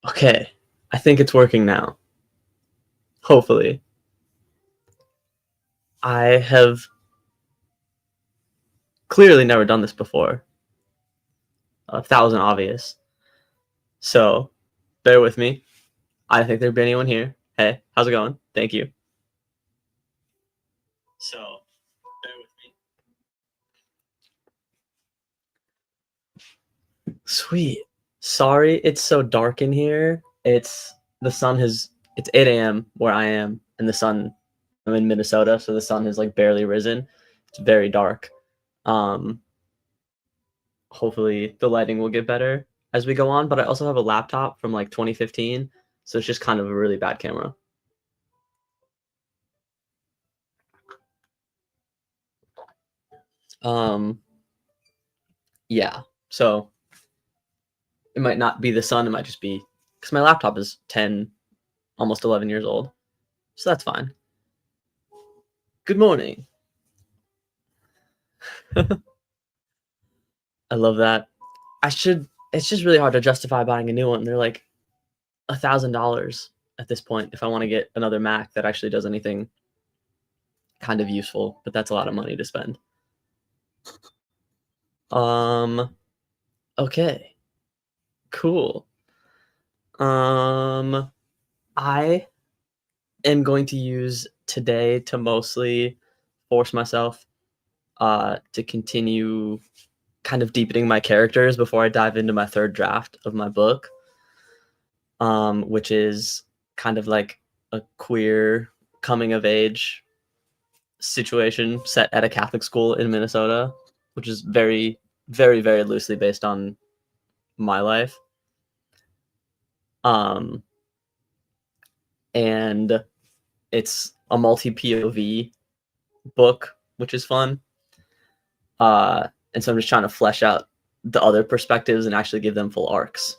Okay, I think it's working now. Hopefully. I have clearly never done this before. 1,000 obvious. So, bear with me. I don't think there'd be anyone here. Hey, how's it going? Thank you. So, bear with me. Sweet. Sorry, it's so dark in here. It's 8 a.m. where I am, and I'm in Minnesota, so the sun has like barely risen. It's very dark. Um, Hopefully the lighting will get better as we go on, but I also have a laptop from like 2015, so it's just kind of a really bad camera. Yeah, so it might not be the sun, it might just be because my laptop is 10, almost 11 years old, so that's fine. Good morning. I love that. It's just really hard to justify buying a new one. They're like $1,000 at this point if I want to get another Mac that actually does anything kind of useful, but that's a lot of money to spend. Okay. Cool. I am going to use today to mostly force myself to continue kind of deepening my characters before I dive into my third draft of my book, which is kind of like a queer coming of age situation set at a Catholic school in Minnesota, which is very, very, very loosely based on my life. And it's a multi POV book, which is fun. And so I'm just trying to flesh out the other perspectives and actually give them full arcs.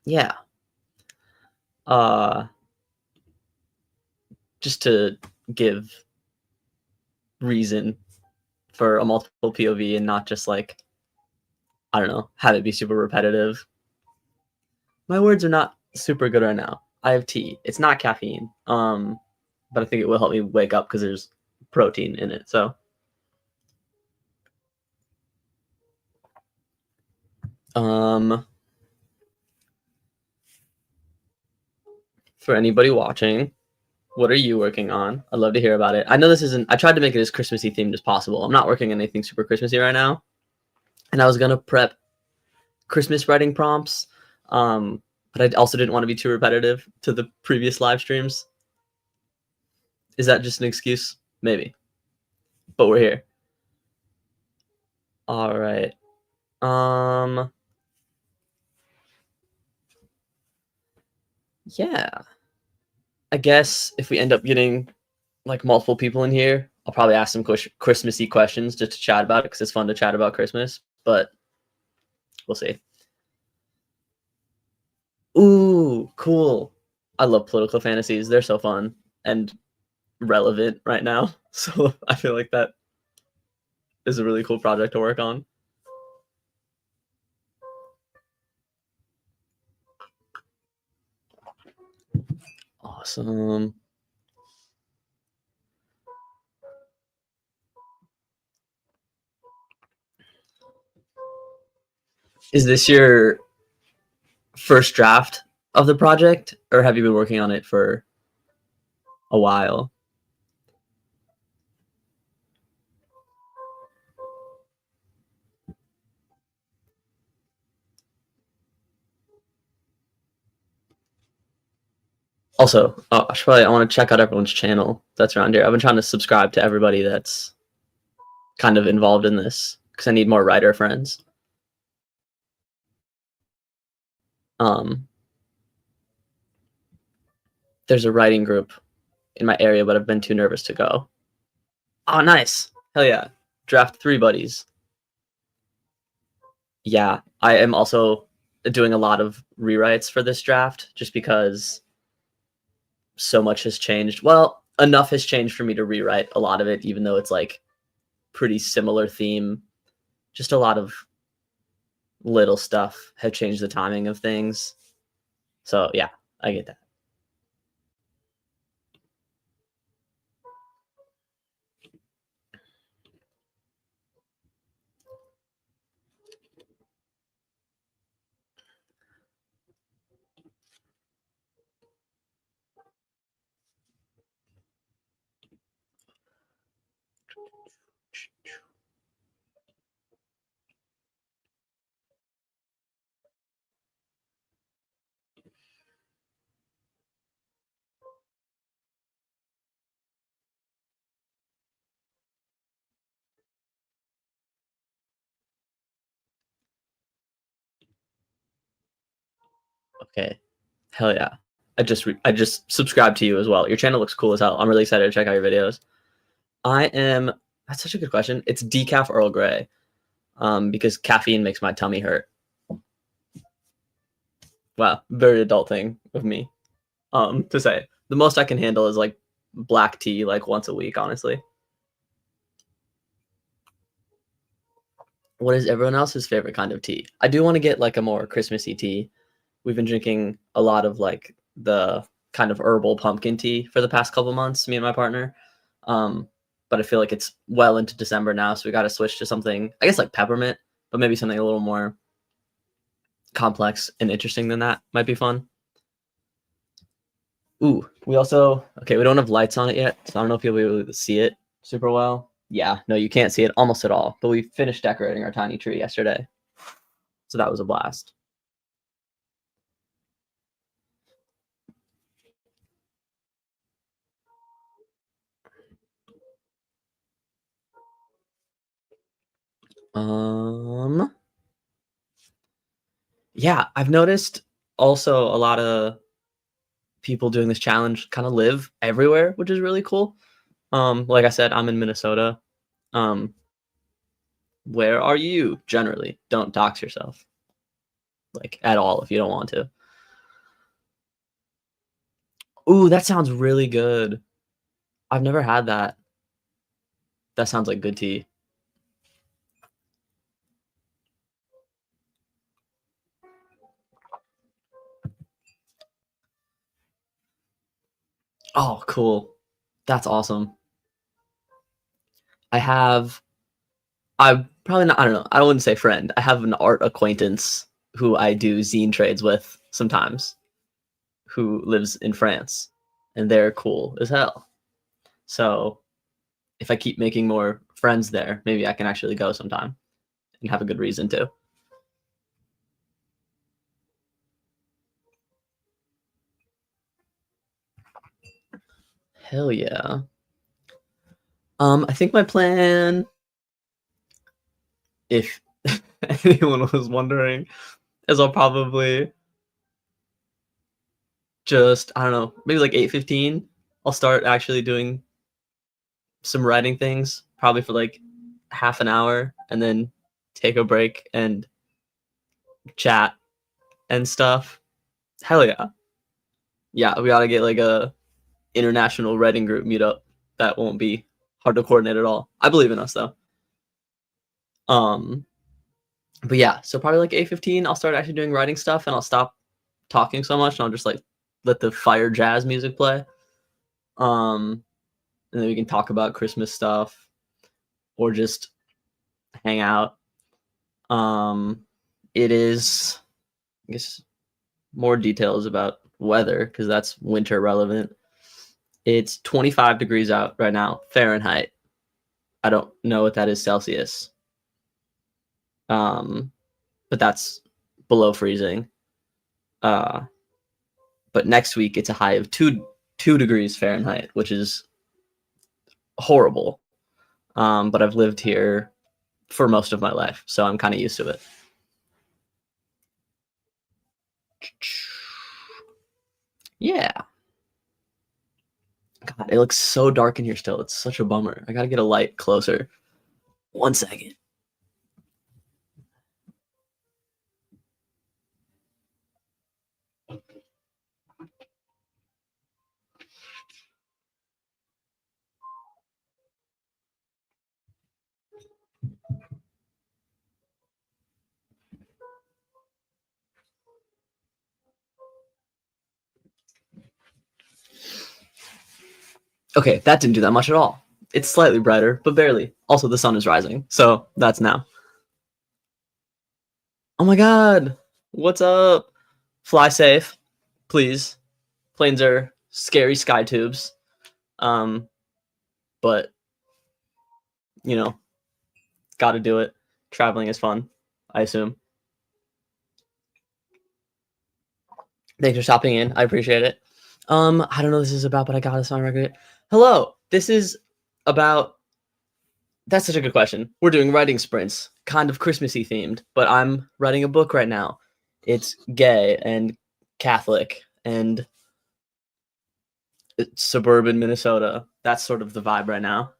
Yeah. Just to give reason for a multiple POV and not just like, I don't know, have it be super repetitive. My words are not super good right now. I have tea. It's not caffeine. But I think it will help me wake up because there's protein in it. So for anybody watching, what are you working on? I'd love to hear about it. I know this isn't, I tried to make it as Christmassy themed as possible. I'm not working on anything super Christmassy right now. And I was going to prep Christmas writing prompts. But I also didn't want to be too repetitive to the previous live streams. Is that just an excuse? Maybe. But we're here. All right. Yeah. I guess if we end up getting like multiple people in here, I'll probably ask some Christmassy questions just to chat about it because it's fun to chat about Christmas, but we'll see. Ooh, cool. I love political fantasies. They're so fun and relevant right now. So I feel like that is a really cool project to work on. Awesome. Is this your first draft of the project, or have you been working on it for a while? Also, I want to check out everyone's channel that's around here. I've been trying to subscribe to everybody that's kind of involved in this because I need more writer friends. There's a writing group in my area, but I've been too nervous to go. Oh, nice. Hell yeah. Draft 3 buddies. Yeah, I am also doing a lot of rewrites for this draft just because so much has changed. Well, enough has changed for me to rewrite a lot of it, even though it's like pretty similar theme. Just a lot of little stuff have changed the timing of things. So yeah, I get that. Okay. Hell yeah. I just subscribed to you as well. Your channel looks cool as hell. I'm really excited to check out your videos. I am That's such a good question. It's decaf Earl Grey. Because caffeine makes my tummy hurt. Wow, very adult thing of me. To say. The most I can handle is like black tea like once a week, honestly. What is everyone else's favorite kind of tea? I do want to get like a more Christmassy tea. We've been drinking a lot of like the kind of herbal pumpkin tea for the past couple months, me and my partner. But I feel like it's well into December now, so we got to switch to something, I guess, like peppermint, but maybe something a little more complex and interesting than that might be fun. Ooh, we also, okay, we don't have lights on it yet, so I don't know if you'll be able to see it super well. Yeah, no, you can't see it almost at all, but we finished decorating our tiny tree yesterday. So that was a blast. Um, yeah, I've noticed also a lot of people doing this challenge kind of live everywhere, which is really cool. Like I said, I'm in Minnesota. Um, where are you generally? Don't dox yourself, like at all if you don't want to. Ooh, that sounds really good. I've never had that. That sounds like good tea. Oh, cool. That's awesome. I have I probably not, I don't know. I wouldn't say friend. I have an art acquaintance who I do zine trades with sometimes, who lives in France, and they're cool as hell. So if I keep making more friends there, maybe I can actually go sometime and have a good reason to. Hell yeah. I think my plan, if anyone was wondering, is I'll probably just, I don't know, maybe like 8:15. I'll start actually doing some writing things, probably for like half an hour, and then take a break and chat and stuff. Hell yeah. Yeah, we gotta get like a international writing group meetup. That won't be hard to coordinate at all. I believe in us though. Um, but yeah, so probably like 8:15, I'll start actually doing writing stuff, and I'll stop talking so much, and I'll just like let the fire jazz music play. Um, and then we can talk about Christmas stuff or just hang out. Um, it is, I guess, more details about weather because that's winter relevant. It's 25 degrees out right now, Fahrenheit. I don't know what that is Celsius. Um, but that's below freezing. Uh, but next week it's a high of two degrees Fahrenheit, which is horrible. But I've lived here for most of my life, so I'm kind of used to it. Yeah. God, it looks so dark in here still. It's such a bummer. I gotta get a light closer. 1 second. Okay, that didn't do that much at all. It's slightly brighter, but barely. Also, the sun is rising, so that's now. Oh my god! What's up? Fly safe, please. Planes are scary sky tubes. But you know, gotta do it. Traveling is fun, I assume. Thanks for stopping in. I appreciate it. I don't know what this is about, but I got this on record. Hello, this is about. That's such a good question. We're doing writing sprints, kind of Christmassy themed, but I'm writing a book right now. It's gay and Catholic and it's suburban Minnesota. That's sort of the vibe right now.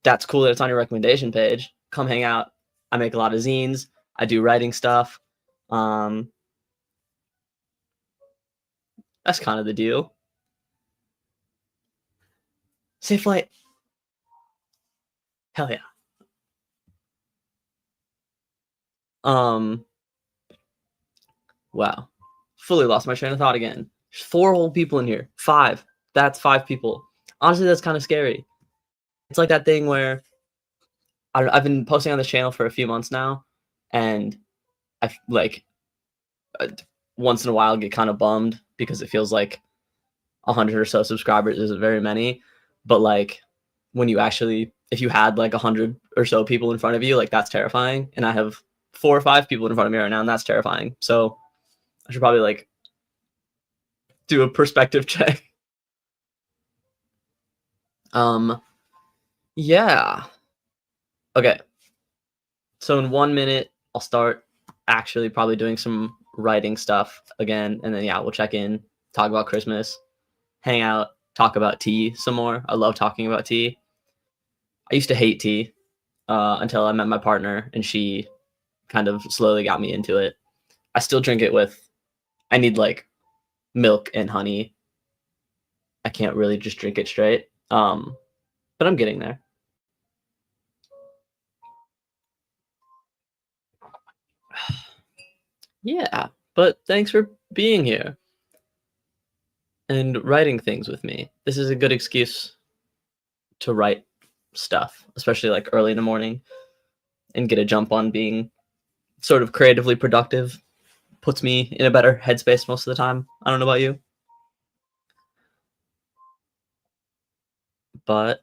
That's cool that it's on your recommendation page. Come hang out. I make a lot of zines. I do writing stuff. That's kind of the deal. Safe flight. Hell yeah. Wow. Fully lost my train of thought again. There's 4 whole people in here. 5. That's 5 people. Honestly, that's kind of scary. It's like that thing where I've been posting on this channel for a few months now, and I like once in a while get kind of bummed because it feels like 100 or so subscribers isn't very many, but like when you actually, if you had like 100 or so people in front of you, like that's terrifying. And I have 4 or 5 people in front of me right now, and that's terrifying. So I should probably like do a perspective check. Yeah. Okay. So in 1 minute, I'll start actually probably doing some writing stuff again, and then yeah, we'll check in, talk about Christmas, hang out, talk about tea some more. I love talking about tea. I used to hate tea until I met my partner, and she kind of slowly got me into it. I still drink it with, I need like milk and honey. I can't really just drink it straight. But I'm getting there. Yeah, but thanks for being here and writing things with me. This is a good excuse to write stuff, especially like early in the morning, and get a jump on being sort of creatively productive. Puts me in a better headspace most of the time. I don't know about you. But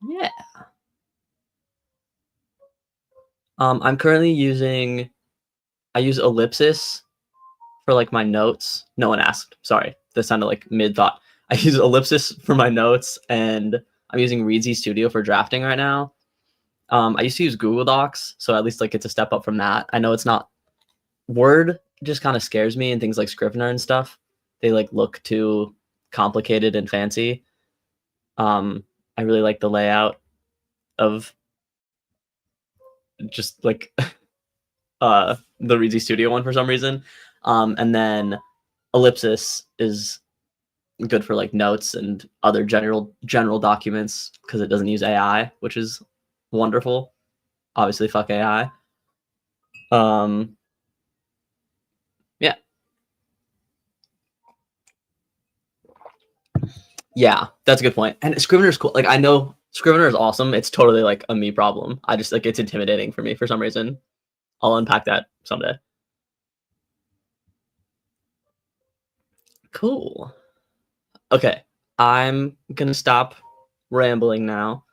yeah. I'm currently using, I use Ellipsis for like my notes. No one asked. Sorry. That sounded like mid thought. I use Ellipsis for my notes, and I'm using Readsy Studio for drafting right now. I used to use Google Docs, so at least like it's a step up from that. I know it's not, Word just kind of scares me, and things like Scrivener and stuff. They like look too complicated and fancy. I really like the layout of just like the Readsy Studio one for some reason. And then Ellipsis is good for like notes and other general documents because it doesn't use AI, which is wonderful. Obviously, fuck AI. Yeah. Yeah, that's a good point. And Scrivener is cool. Like I know Scrivener is awesome. It's totally like a me problem. I just like it's intimidating for me for some reason. I'll unpack that someday. Cool. Okay, I'm gonna stop rambling now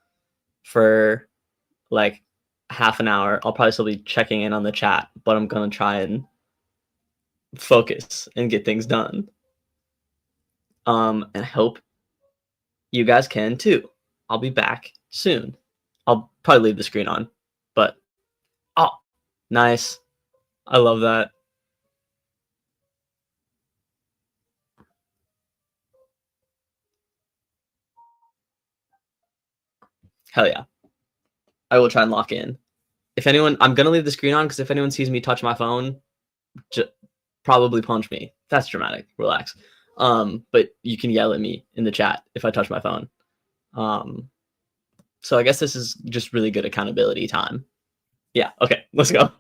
for like half an hour. I'll probably still be checking in on the chat, but I'm gonna try and focus and get things done. And I hope you guys can too. I'll be back soon. I'll probably leave the screen on, but oh, nice. I love that. Hell yeah. I will try and lock in. If anyone, I'm gonna leave the screen on because if anyone sees me touch my phone, probably punch me. That's dramatic. Relax. But you can yell at me in the chat if I touch my phone. So I guess this is just really good accountability time. Yeah. Okay. Let's go.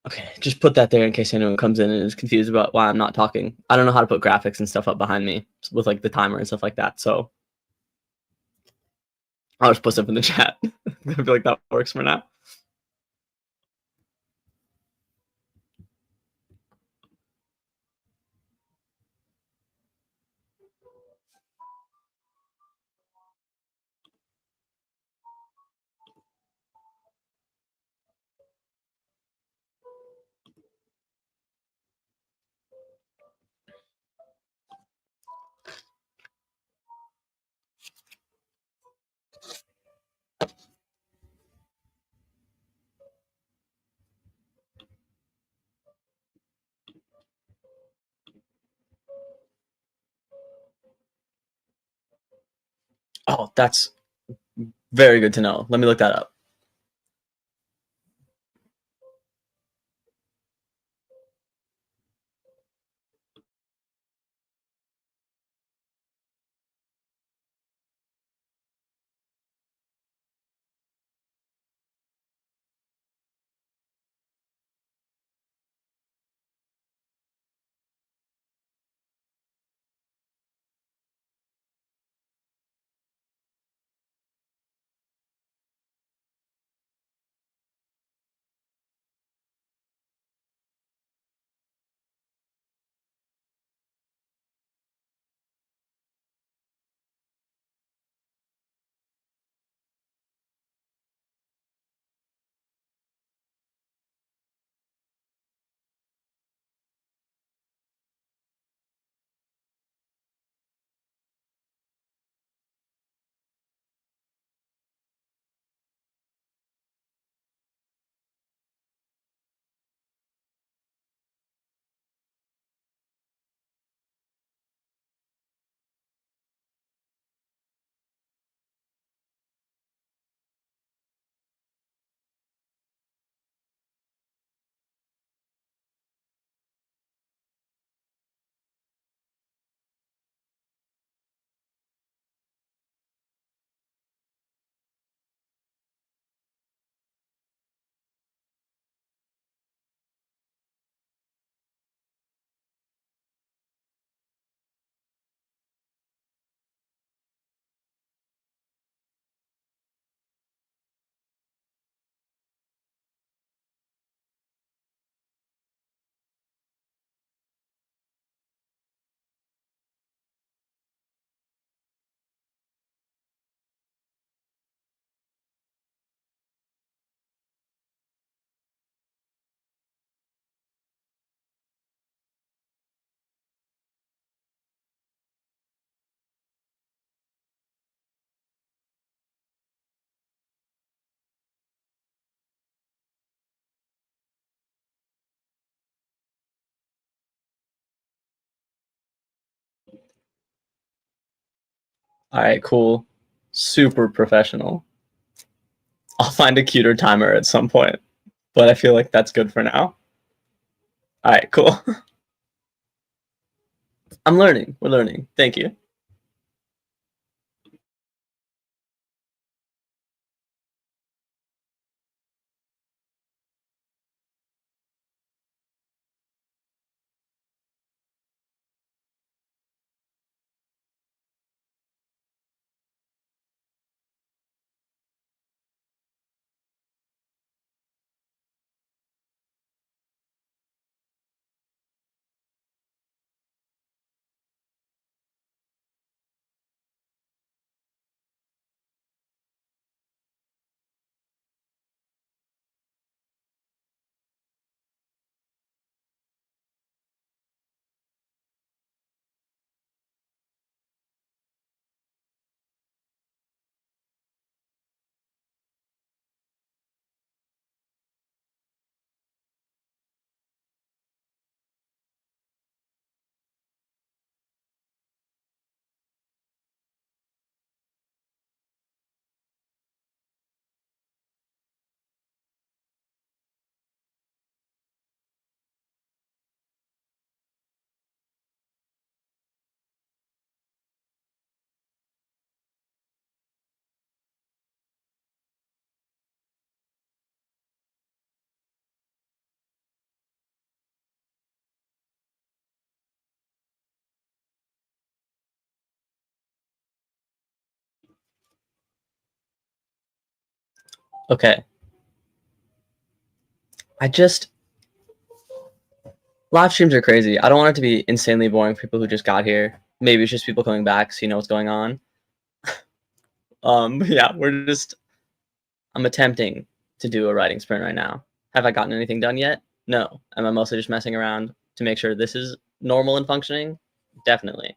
Okay, just put that there in case anyone comes in and is confused about why I'm not talking. I don't know how to put graphics and stuff up behind me with like the timer and stuff like that. So I'll just put stuff in the chat. I feel like that works for now. Oh, that's very good to know. Let me look that up. All right, cool. Super professional. I'll find a cuter timer at some point, but I feel like that's good for now. All right, cool. I'm learning. We're learning. Thank you. Okay. Live streams are crazy. I don't want it to be insanely boring for people who just got here. Maybe it's just people coming back so you know what's going on. Yeah, I'm attempting to do a writing sprint right now. Have I gotten anything done yet? No. Am I mostly just messing around to make sure this is normal and functioning? Definitely.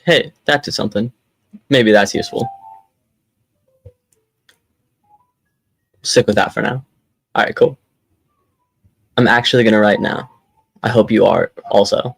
Hey, that did something. Maybe that's useful. Stick with that for now. All right, cool. I'm actually going to write now. I hope you are also.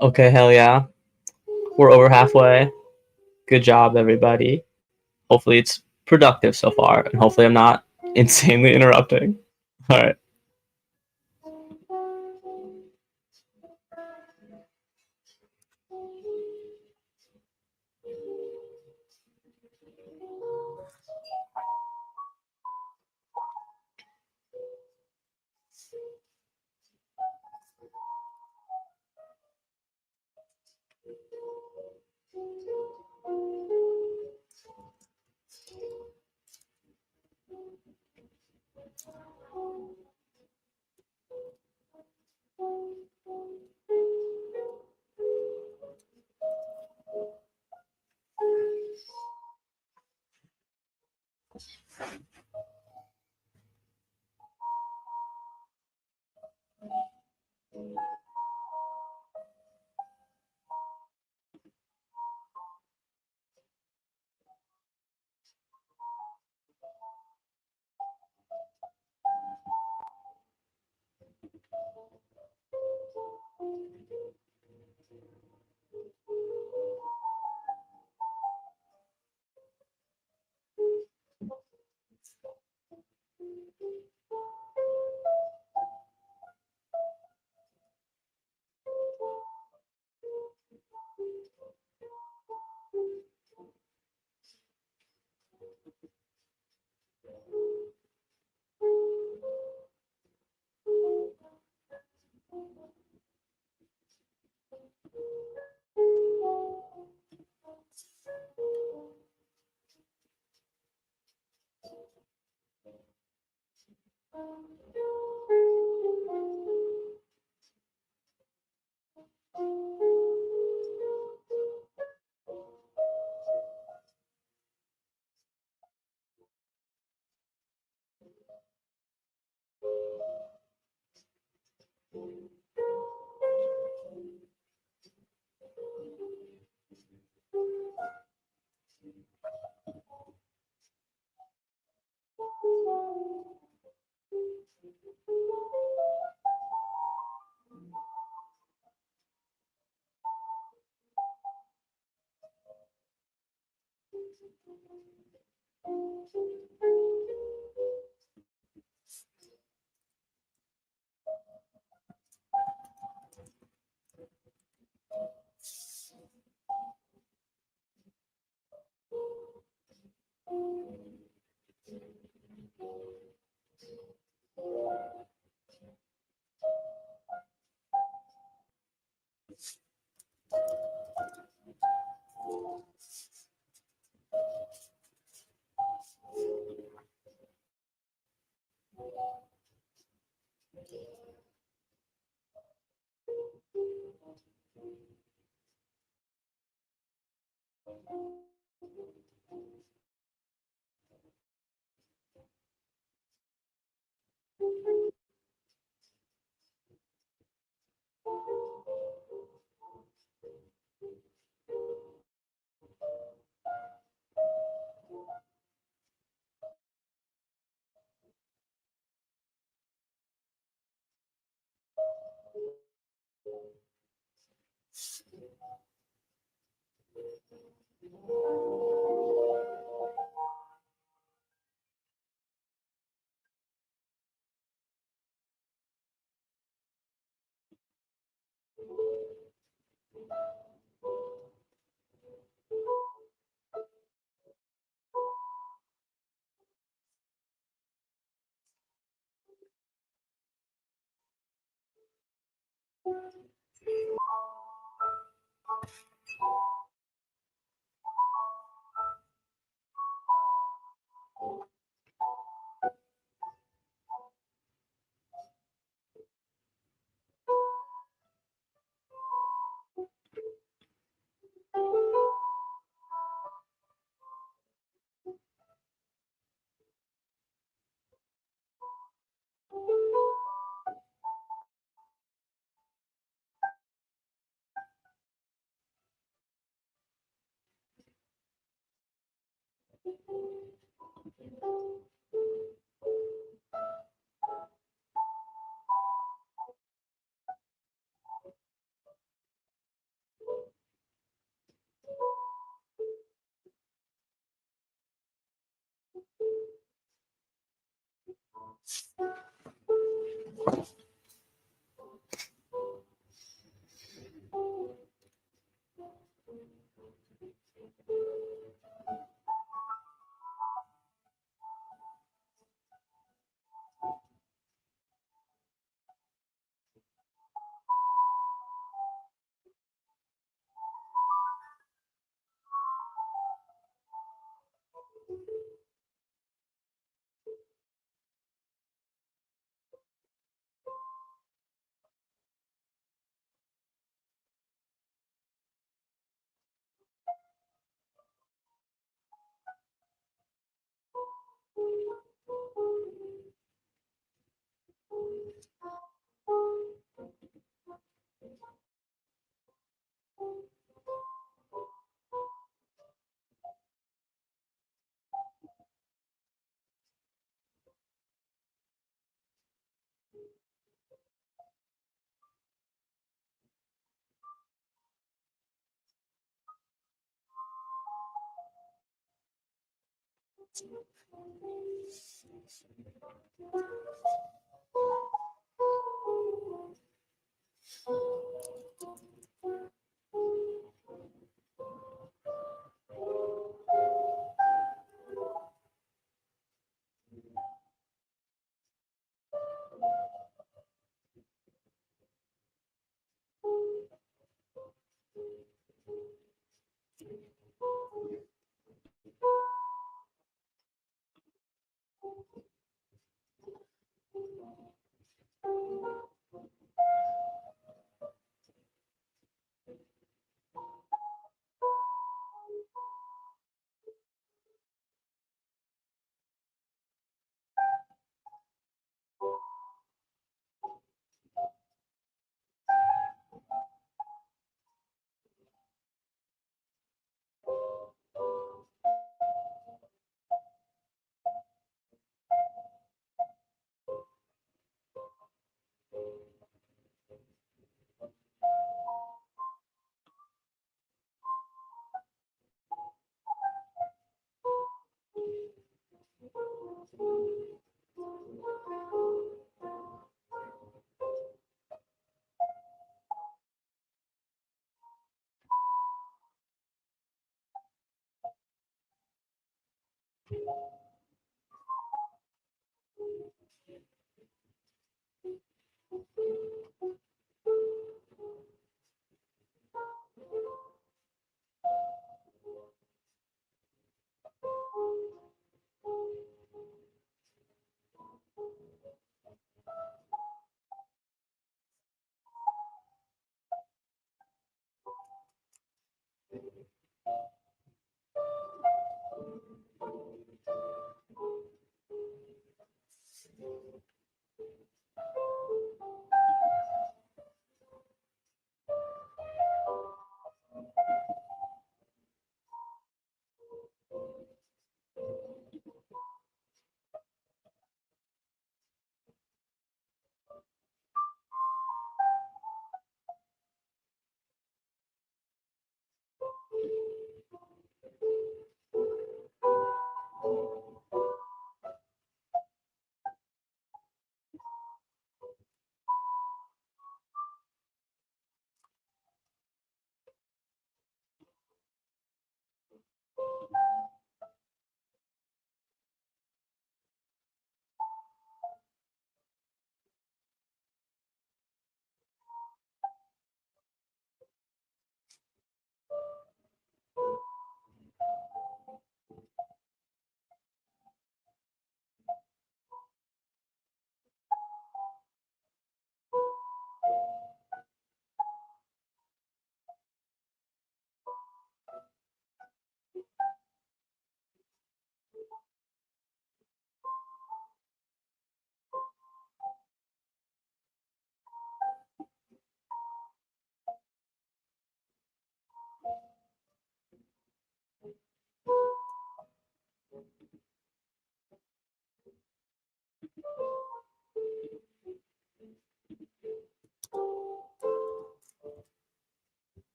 Okay, hell yeah. We're over halfway. Good job, everybody. Hopefully it's productive so far, and hopefully I'm not insanely interrupting. All right.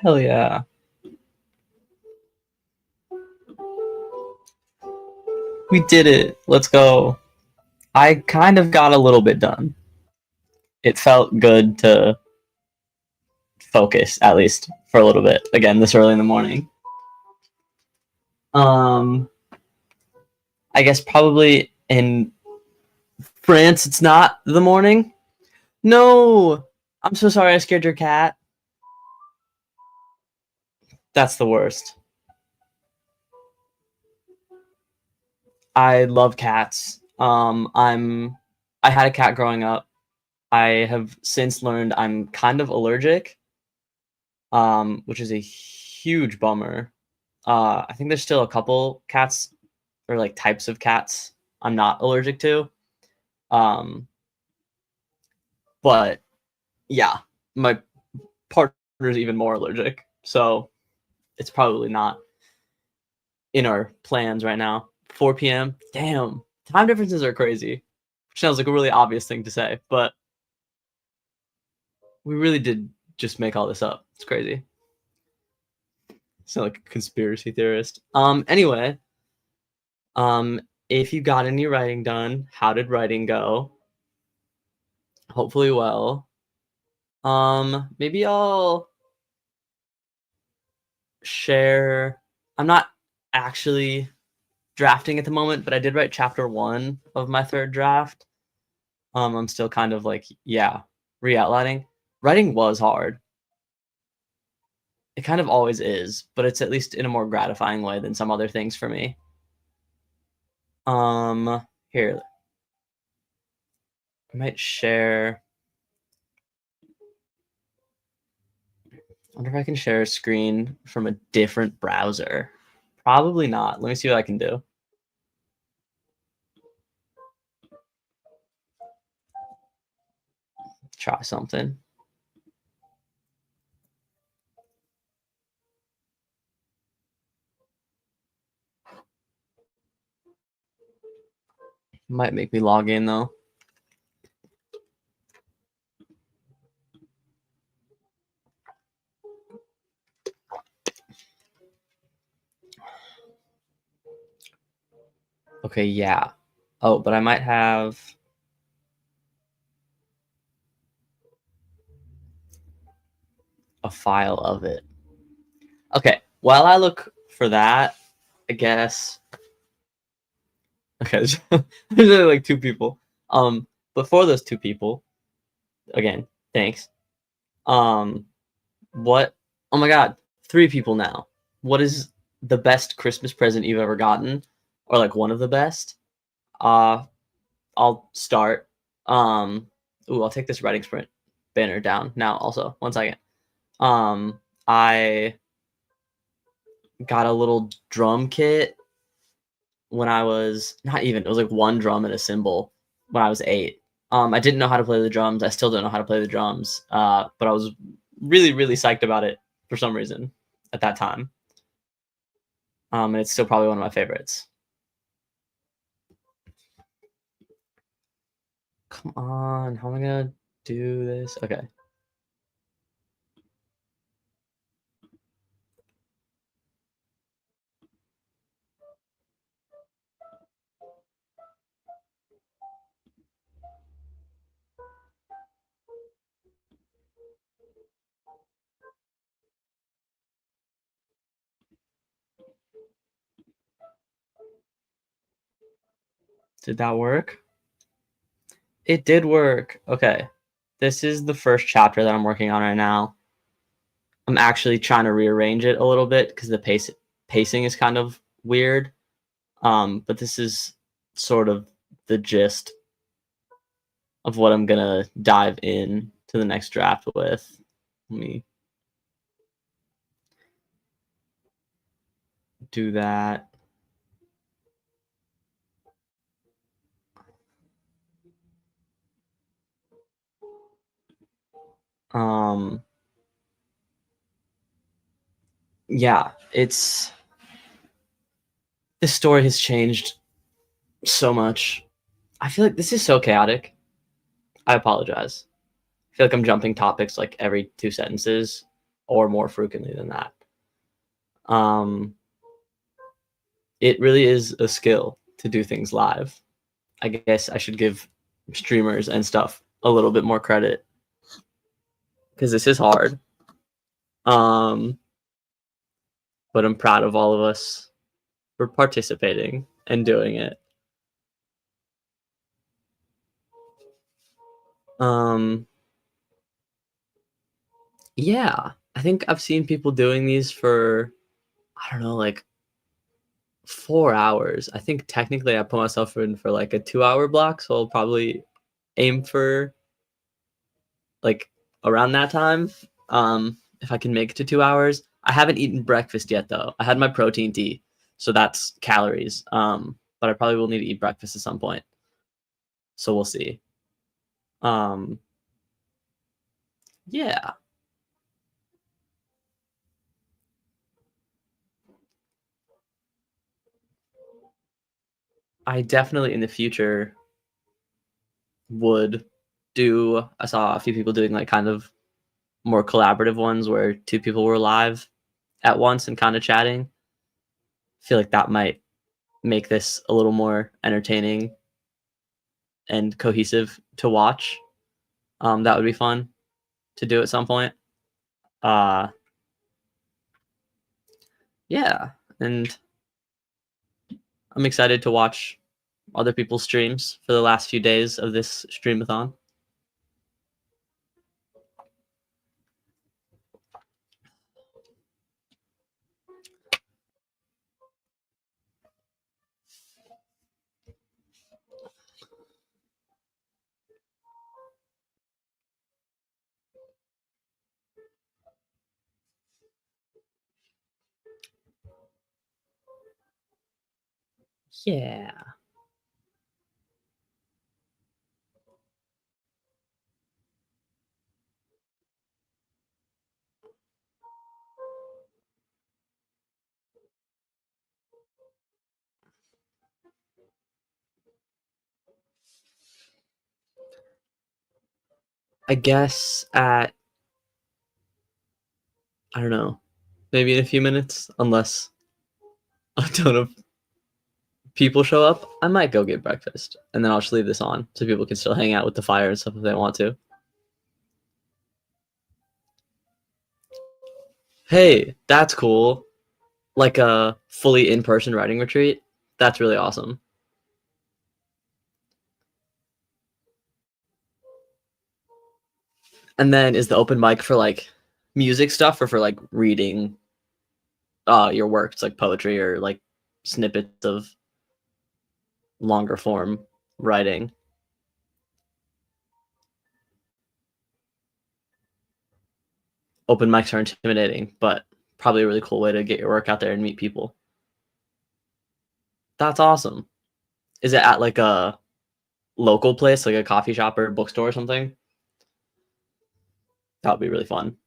Hell yeah. We did it. Let's go. I kind of got a little bit done. It felt good to focus, at least for a little bit. Again, this early in the morning. I guess probably in France it's not the morning. No! I'm so sorry I scared your cat. That's the worst. I love cats. I had a cat growing up. I have since learned I'm kind of allergic, which is a huge bummer. I think there's still a couple cats or like types of cats I'm not allergic to. But yeah, my partner is even more allergic, so it's probably not in our plans right now. 4 p.m. Damn, time differences are crazy. Which sounds like a really obvious thing to say, but we really did just make all this up. It's crazy. Sound like a conspiracy theorist. Anyway, if you got any writing done, how did writing go? Hopefully well. Maybe I'll share. I'm not actually drafting at the moment, but I did write chapter 1 of my 3rd draft. I'm still kind of like, yeah, re-outlining. Writing was hard. It kind of always is, but it's at least in a more gratifying way than some other things for me. Here. I might share. I wonder if I can share a screen from a different browser. Probably not. Let me see what I can do. Try something. Might make me log in though. Okay, yeah. Oh, but I might have a file of it. Okay, while I look for that, I guess. Okay, there's only like 2 people. But for those 2 people, again, thanks. What? Oh my God, 3 people now. What is the best Christmas present you've ever gotten, or like one of the best? I'll start. I'll take this writing sprint banner down now. Also, 1 second. I got a little drum kit when I was not even. It was like 1 drum and a cymbal when I was 8. I didn't know how to play the drums. I still don't know how to play the drums. But I was really, really psyched about it for some reason at that time. And it's still probably one of my favorites. Come on, how am I gonna do this? Okay. Did that work? It did work. Okay. This is the first chapter that I'm working on right now. I'm actually trying to rearrange it a little bit because the pacing is kind of weird. But this is sort of the gist of what I'm gonna dive in to the next draft with. Let me do that. Yeah, this story has changed so much. I feel like this is so chaotic. I apologize. I feel like I'm jumping topics like every 2 sentences or more frequently than that. It really is a skill to do things live. I guess I should give streamers and stuff a little bit more credit because this is hard. But I'm proud of all of us for participating and doing it. Yeah, I think I've seen people doing these for, I don't know, like 4 hours. I think technically I put myself in for like a 2-hour block, so I'll probably aim for like around that time. If I can make it to 2 hours. I haven't eaten breakfast yet though. I had my protein tea, so that's calories. But I probably will need to eat breakfast at some point. So we'll see. Yeah. I definitely in the future would do. I saw a few people doing like kind of more collaborative ones where 2 people were live at once and kind of chatting. I feel like that might make this a little more entertaining and cohesive to watch. That would be fun to do at some point. Yeah, and I'm excited to watch other people's streams for the last few days of this Streamathon. Yeah. I guess at, I don't know, maybe in a few minutes, unless a ton of people show up, I might go get breakfast, and then I'll just leave this on so people can still hang out with the fire and stuff if they want to. Hey, that's cool. Like a fully in-person writing retreat. That's really awesome. And then is the open mic for like music stuff or for like reading your work? It's like poetry or like snippets of longer form writing. Open mics are intimidating, but probably a really cool way to get your work out there and meet people. That's awesome. Is it at like a local place, like a coffee shop or a bookstore or something? That would be really fun.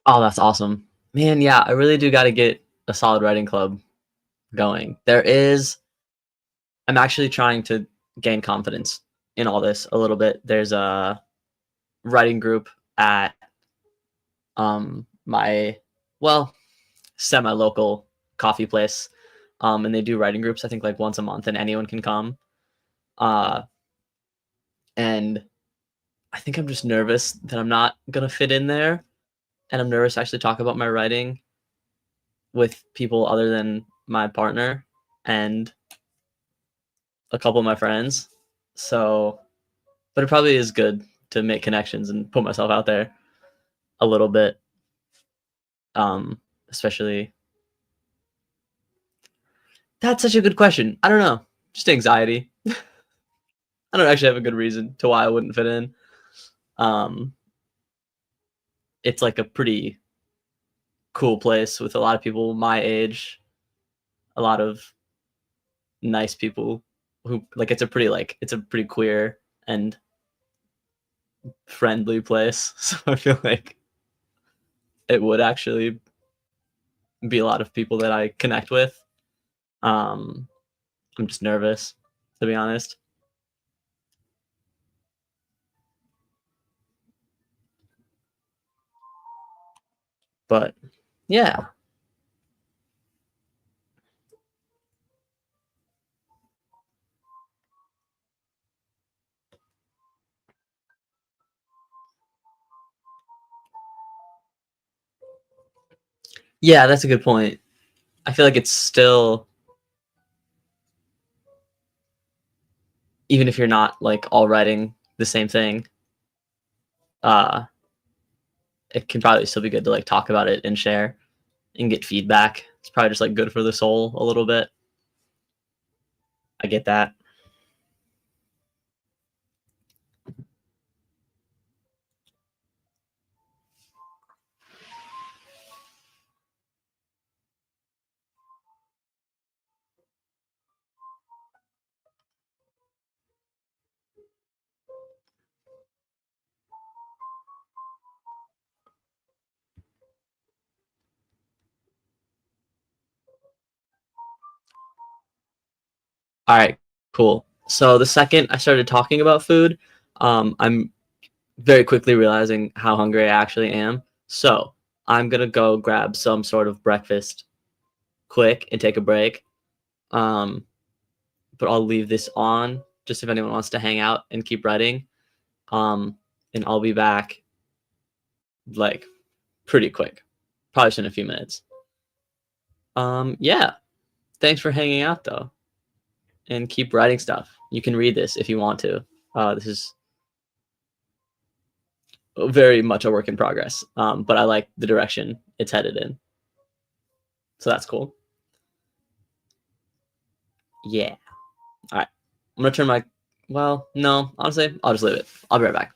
Oh, that's awesome. Man, yeah, I really do got to get a solid writing club going. I'm actually trying to gain confidence in all this a little bit. There's a writing group at my semi-local coffee place, and they do writing groups I think like once a month, and anyone can come. Uh, and I think I'm just nervous that I'm not gonna fit in there, and I'm nervous to actually talk about my writing with people other than my partner and a couple of my friends. So, but it probably is good to make connections and put myself out there a little bit, especially. That's such a good question. I don't know, just anxiety. I don't actually have a good reason to why I wouldn't fit in. Um, it's like a pretty cool place with a lot of people my age, a lot of nice people who like it's a pretty queer and friendly place. So I feel like it would actually be a lot of people that I connect with. Um, I'm just nervous, to be honest. But yeah. Yeah, that's a good point. I feel like it's still, even if you're not like all writing the same thing, uh, it can probably still be good to like talk about it and share and get feedback. It's probably just like good for the soul a little bit. I get that. All right, cool. So the second I started talking about food, I'm very quickly realizing how hungry I actually am. So I'm gonna go grab some sort of breakfast quick and take a break. Um, but I'll leave this on just if anyone wants to hang out and keep writing. Um, and I'll be back like pretty quick, probably just in a few minutes. Yeah. Thanks for hanging out though, and keep writing stuff. You can read this if you want to. This is very much a work in progress, but I like the direction it's headed in, so that's cool. Yeah. All right. I'm gonna turn my. Well, no, honestly, I'll just leave it. I'll be right back.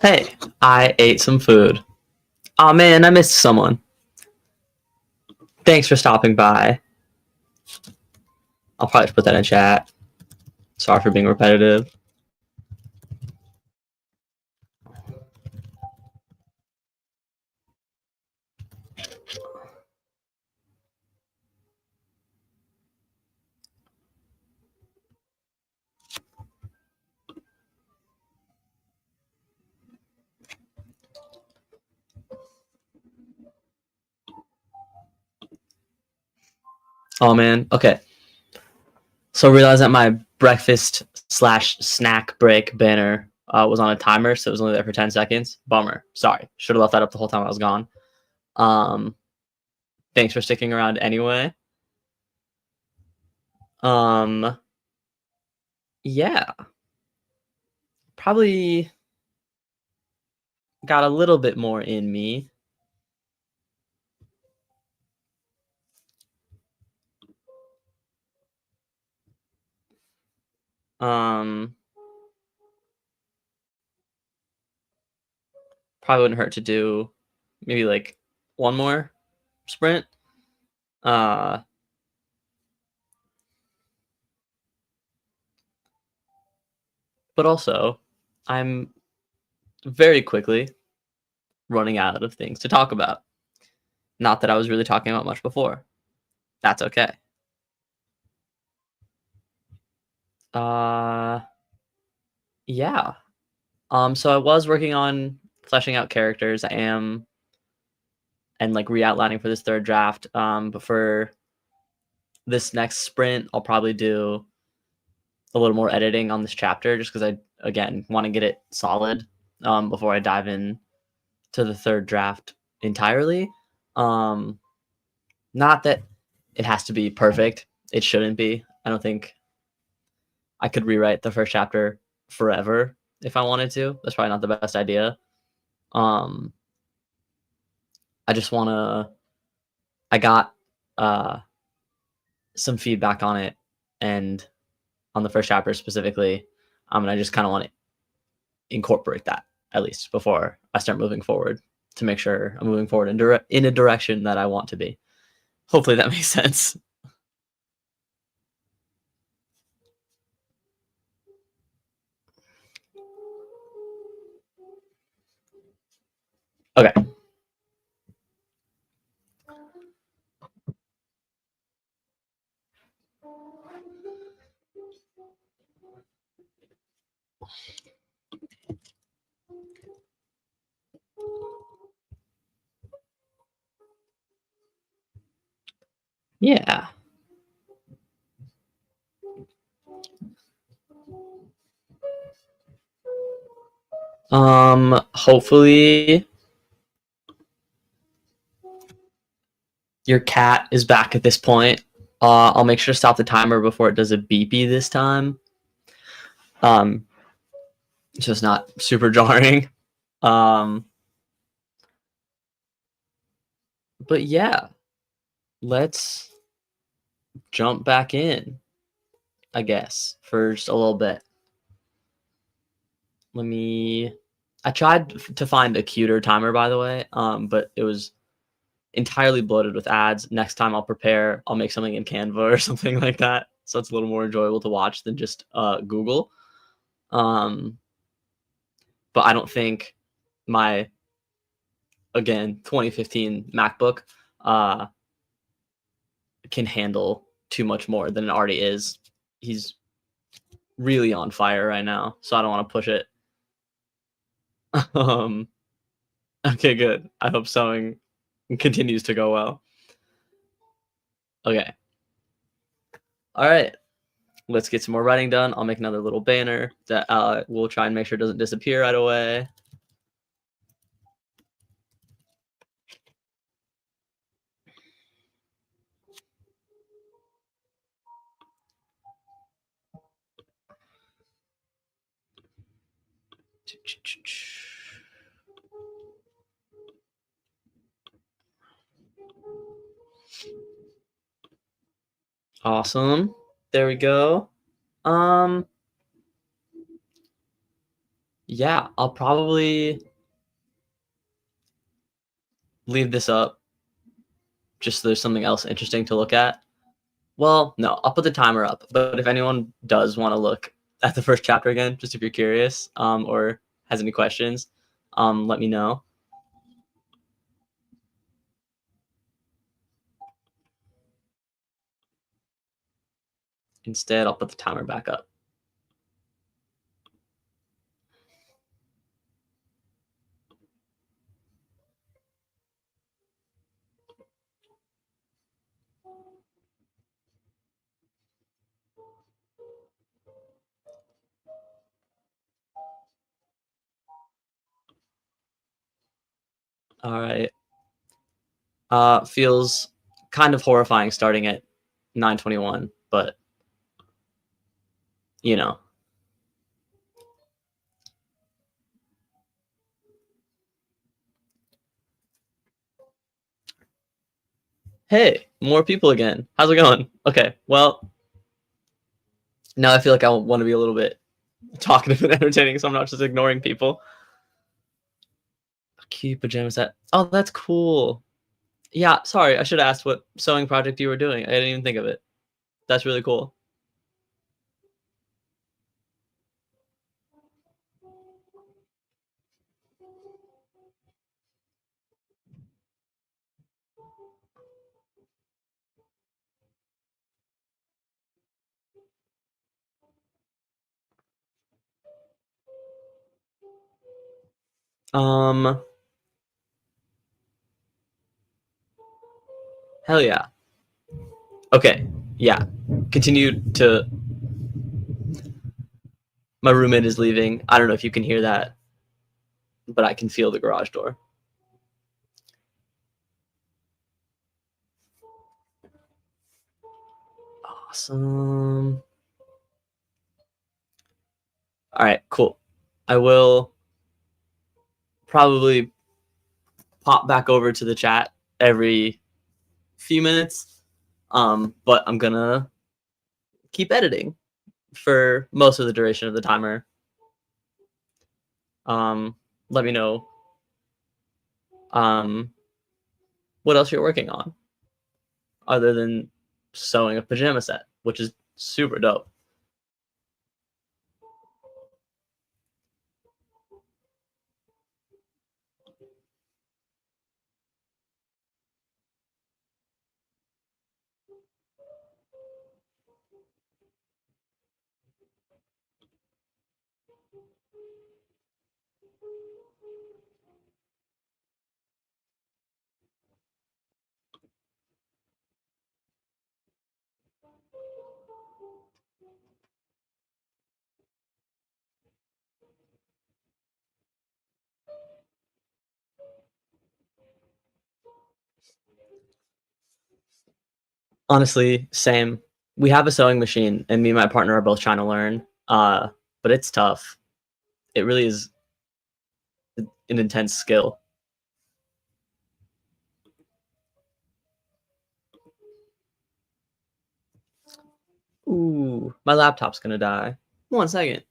Hey, I ate some food. Oh man, I missed someone. Thanks for stopping by. I'll probably just put that in chat. Sorry for being repetitive. Oh man, okay. So I realized that my breakfast/snack break banner was on a timer, so it was only there for 10 seconds. Bummer. Sorry. Should have left that up the whole time I was gone. Thanks for sticking around anyway. Yeah. Probably got a little bit more in me. Probably wouldn't hurt to do maybe like one more sprint. But also, I'm very quickly running out of things to talk about. Not that I was really talking about much before. That's okay. Yeah. So I was working on fleshing out characters. I am, and like re-outlining for this third draft. But for this next sprint, I'll probably do a little more editing on this chapter, just because I again want to get it solid before I dive in to the third draft entirely. Not that it has to be perfect. It shouldn't be. I don't think I could rewrite the first chapter forever if I wanted to. That's probably not the best idea. I just want to. I got some feedback on it, and on the first chapter specifically, and I just kind of want to incorporate that at least before I start moving forward to make sure I'm moving forward in a direction that I want to be. Hopefully that makes sense. Okay. Yeah. Hopefully your cat is back at this point. I'll make sure to stop the timer before it does a beepy this time. It's just not super jarring. But yeah, let's jump back in, I guess, for just a little bit. I tried to find a cuter timer, by the way, but it was entirely bloated with ads. Next time I'll make something in Canva or something like that, so it's a little more enjoyable to watch than just Google. But I don't think my, again, 2015 MacBook can handle too much more than it already is. He's really on fire right now, so I don't want to push it. Okay, good. I hope sewing continues to go well. Okay. All right. Let's get some more writing done. I'll make another little banner that we'll try and make sure it doesn't disappear right away. Awesome. There we go. Yeah, I'll probably leave this up just so there's something else interesting to look at. Well, no, I'll put the timer up. But if anyone does want to look at the first chapter again, just if you're curious, or has any questions, let me know. Instead, I'll put the timer back up. All right. Feels kind of horrifying starting at 9:21, but you know. Hey, more people again. How's it going? Okay, well, now I feel like I want to be a little bit talkative and entertaining, so I'm not just ignoring people. Cute pajama set. Oh, that's cool. Yeah, sorry, I should have asked what sewing project you were doing. I didn't even think of it. That's really cool. Um, hell yeah. Okay, yeah. Continue to. My roommate is leaving. I don't know if you can hear that, but I can feel the garage door. Awesome. All right, cool. I will probably pop back over to the chat every few minutes. But I'm gonna keep editing for most of the duration of the timer. Let me know what else you're working on other than sewing a pajama set, which is super dope. Honestly, same. We have a sewing machine, and me and my partner are both trying to learn. But it's tough. It really is an intense skill. Ooh, my laptop's gonna die. 1 second.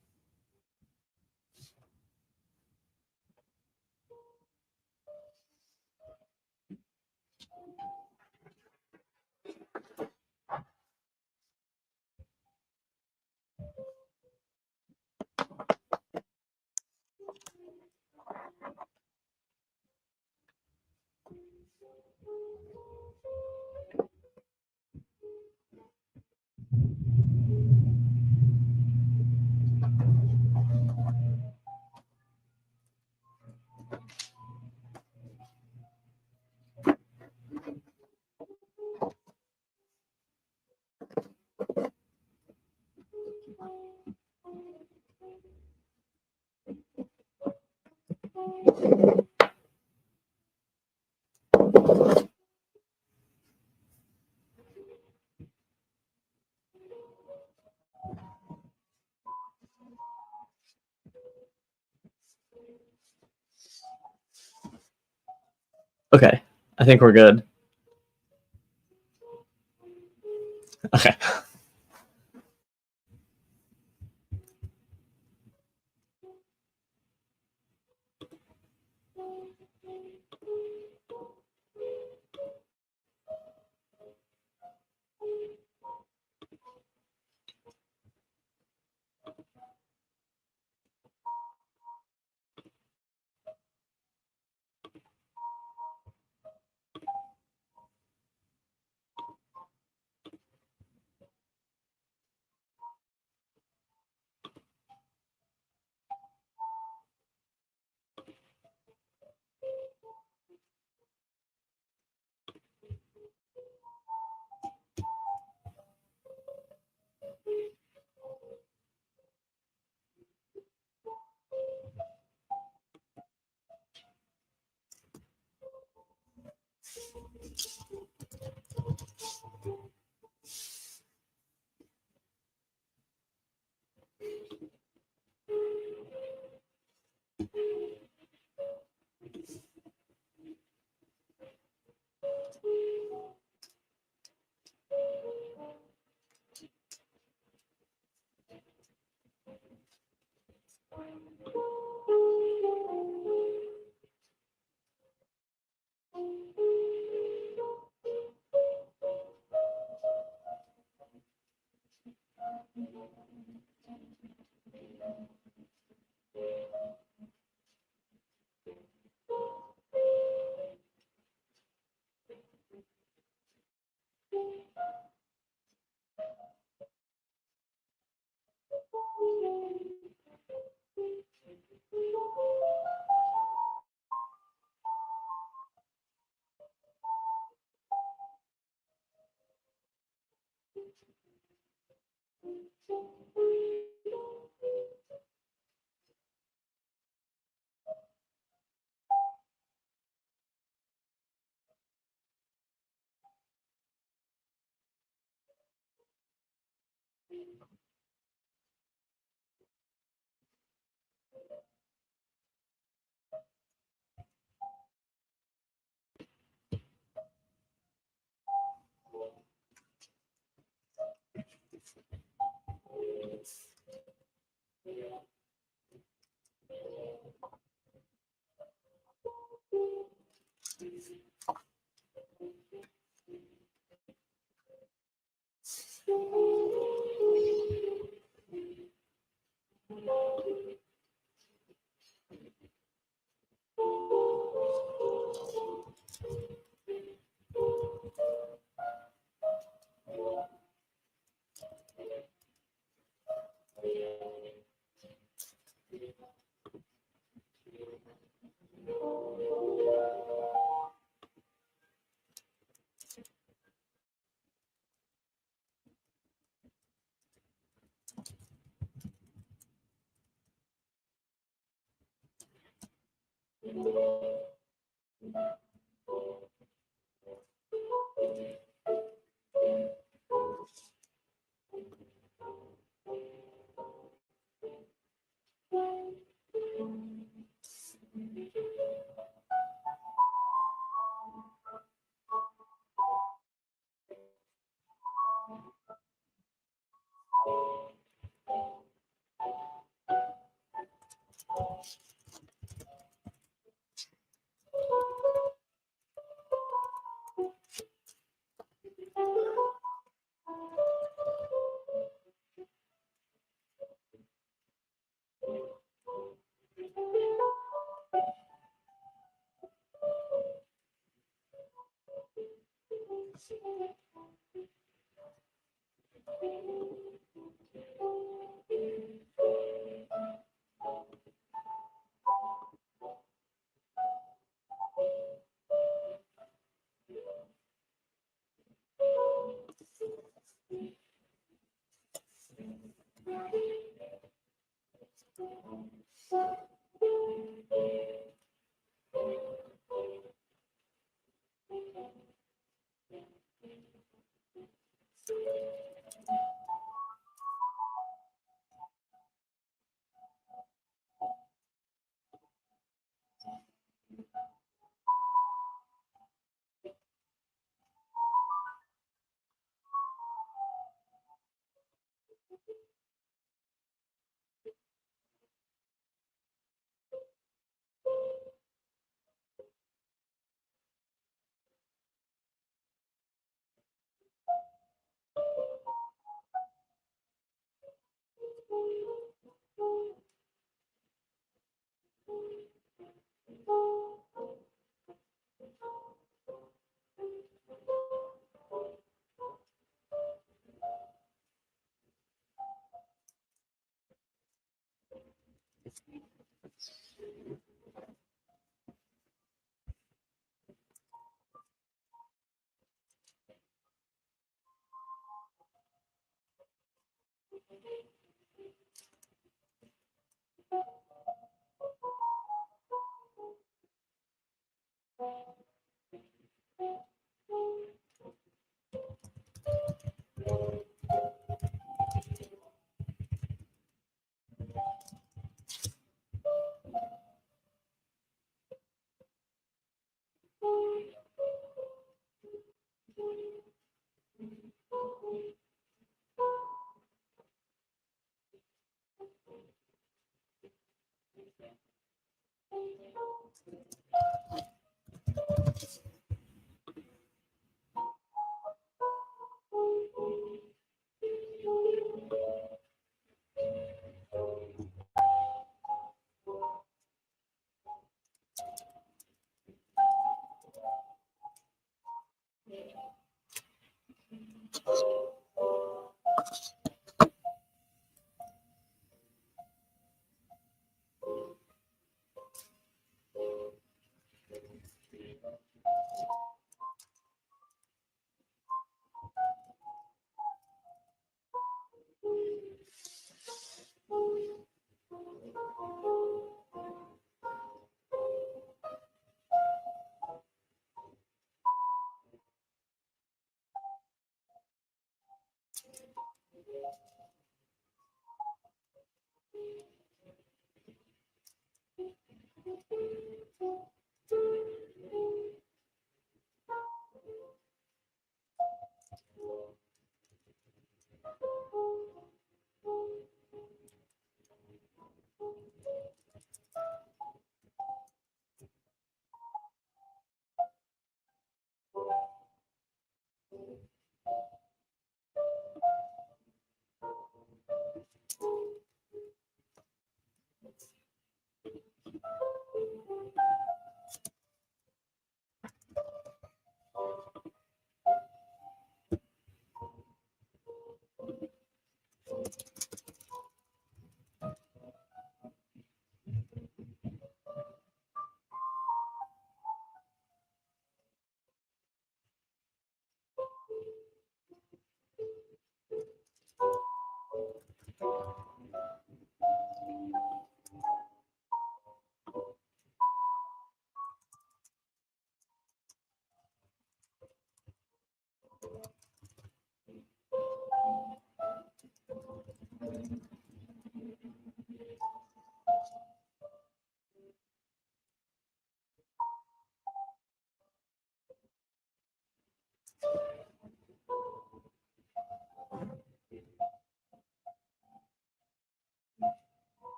Okay, I think we're good. Okay.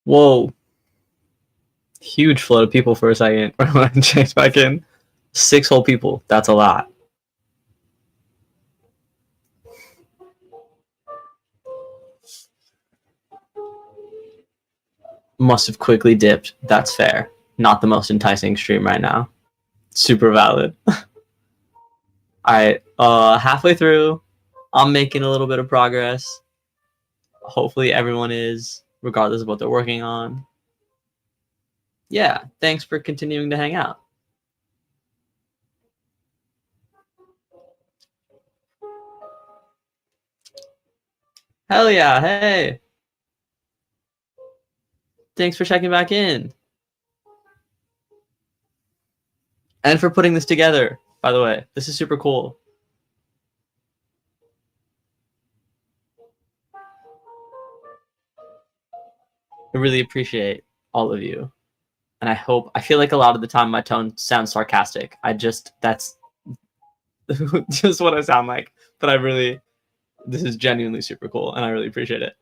Whoa. Huge flood of people for a second. When I checked back in. 6 whole people. That's a lot. Must have quickly dipped. That's fair. Not the most enticing stream right now. Super valid. Alright, halfway through. I'm making a little bit of progress. Hopefully everyone is, regardless of what they're working on. Yeah, thanks for continuing to hang out. Hell yeah, hey! Thanks for checking back in. And for putting this together, by the way. This is super cool. I really appreciate all of you. And I feel like a lot of the time my tone sounds sarcastic. That's just what I sound like. But this is genuinely super cool and I really appreciate it.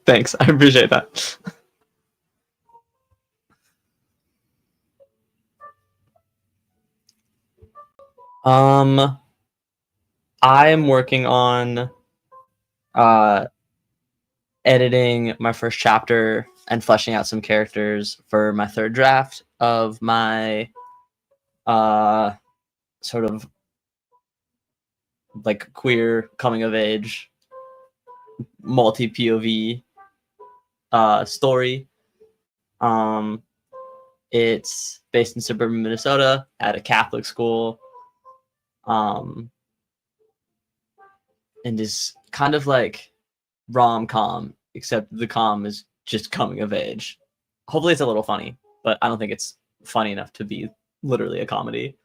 Thanks, I appreciate that. I am working on editing my first chapter and fleshing out some characters for my 3rd draft of my sort of like queer coming of age multi POV story. It's based in suburban Minnesota at a Catholic school, and is kind of like rom-com, except the com is just coming of age. Hopefully it's a little funny, but I don't think it's funny enough to be literally a comedy.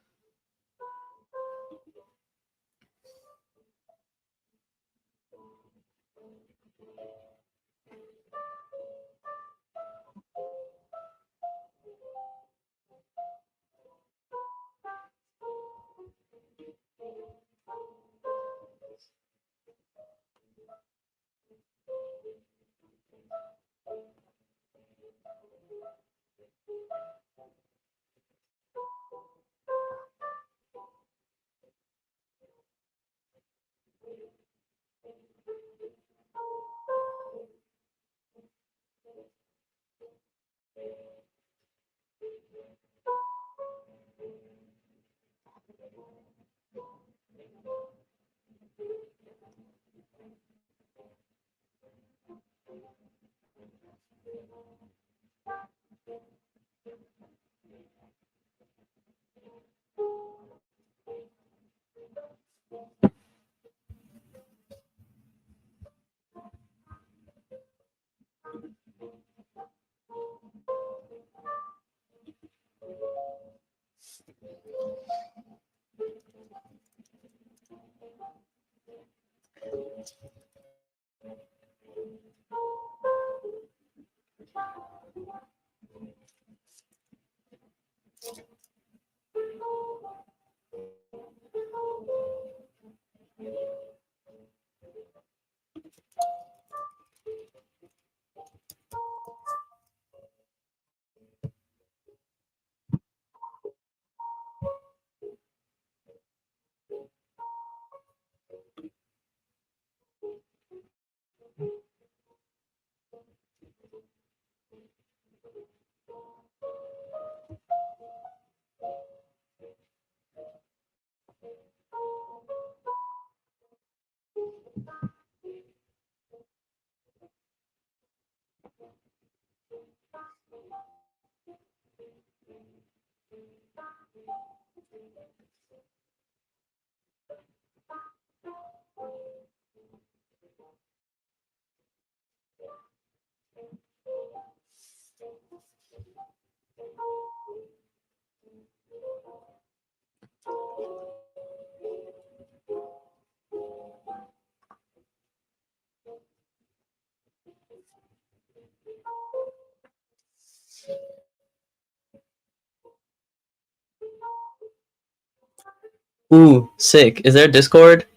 Ooh, sick. Is there a Discord?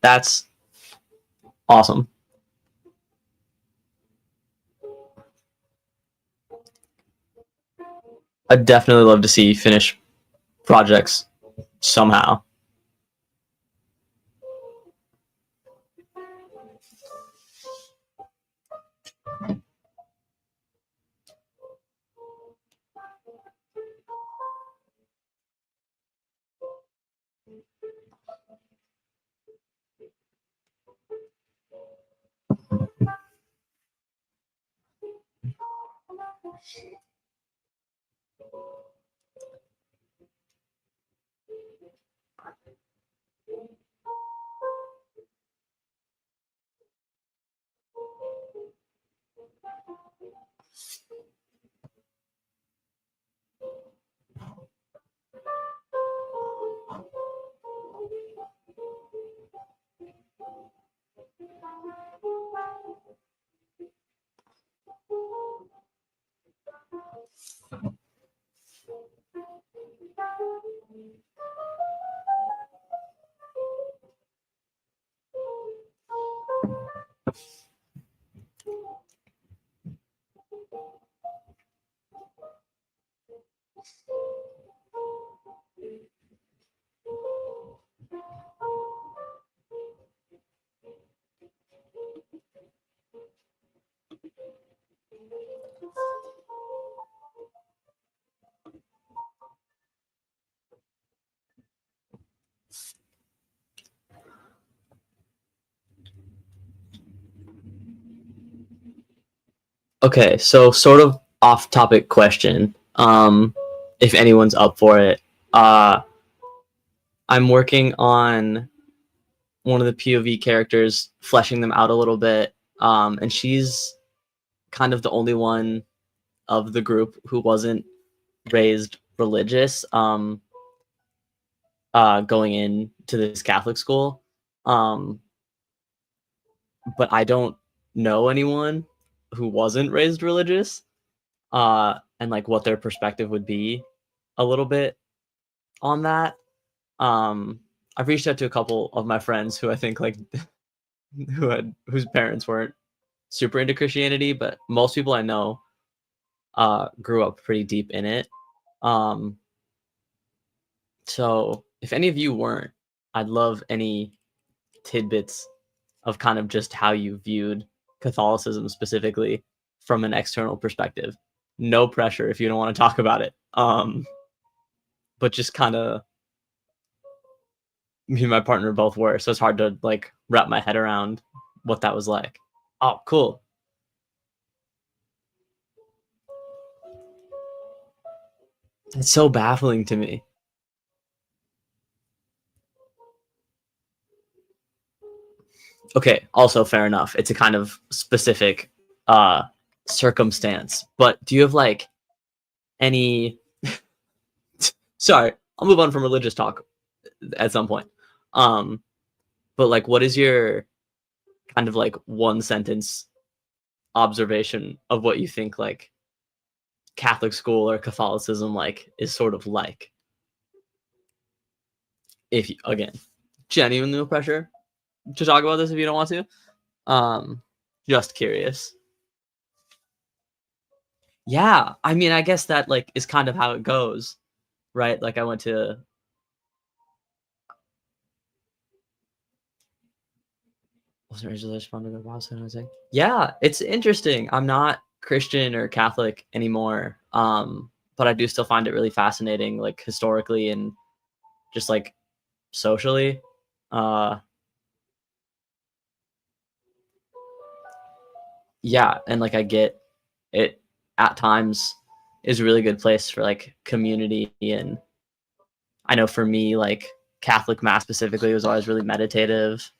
That's awesome. I'd definitely love to see you finish projects somehow. Okay, so sort of off-topic question. If anyone's up for it, I'm working on one of the POV characters, fleshing them out a little bit, and she's kind of the only one of the group who wasn't raised religious. Going into this Catholic school, but I don't know anyone who wasn't raised religious, and like what their perspective would be a little bit on that. I've reached out to a couple of my friends who I think like whose parents weren't super into Christianity, but most people I know grew up pretty deep in it. So if any of you weren't, I'd love any tidbits of kind of just how you viewed Catholicism specifically from an external perspective. No pressure if you don't want to talk about it. But just kind of me and my partner both were, so it's hard to like wrap my head around what that was like. Oh, cool. It's so baffling to me. Okay, also fair enough. It's a kind of specific circumstance. But do you have like any sorry, I'll move on from religious talk at some point. But like what is your kind of like one sentence observation of what you think like Catholic school or Catholicism like is sort of like? If you, again, genuinely no pressure to talk about this if you don't want to. Just curious. Yeah, I mean, I guess that like is kind of how it goes, right? Like I went to wasn't raised religious, fond of God, I was like, yeah, it's interesting. I'm not Christian or Catholic anymore, but I do still find it really fascinating, like historically and just like socially. Yeah, and like I get it at times is a really good place for like community. And I know for me, like Catholic Mass specifically was always really meditative.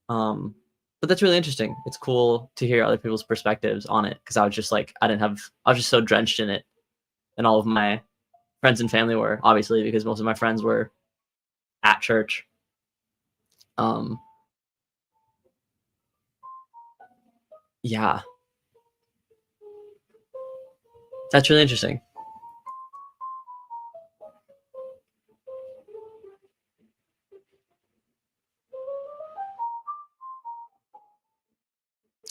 But that's really interesting. It's cool to hear other people's perspectives on it, because I was just like, I was just so drenched in it, and all of my friends and family were, obviously, because most of my friends were at church. Yeah, that's really interesting.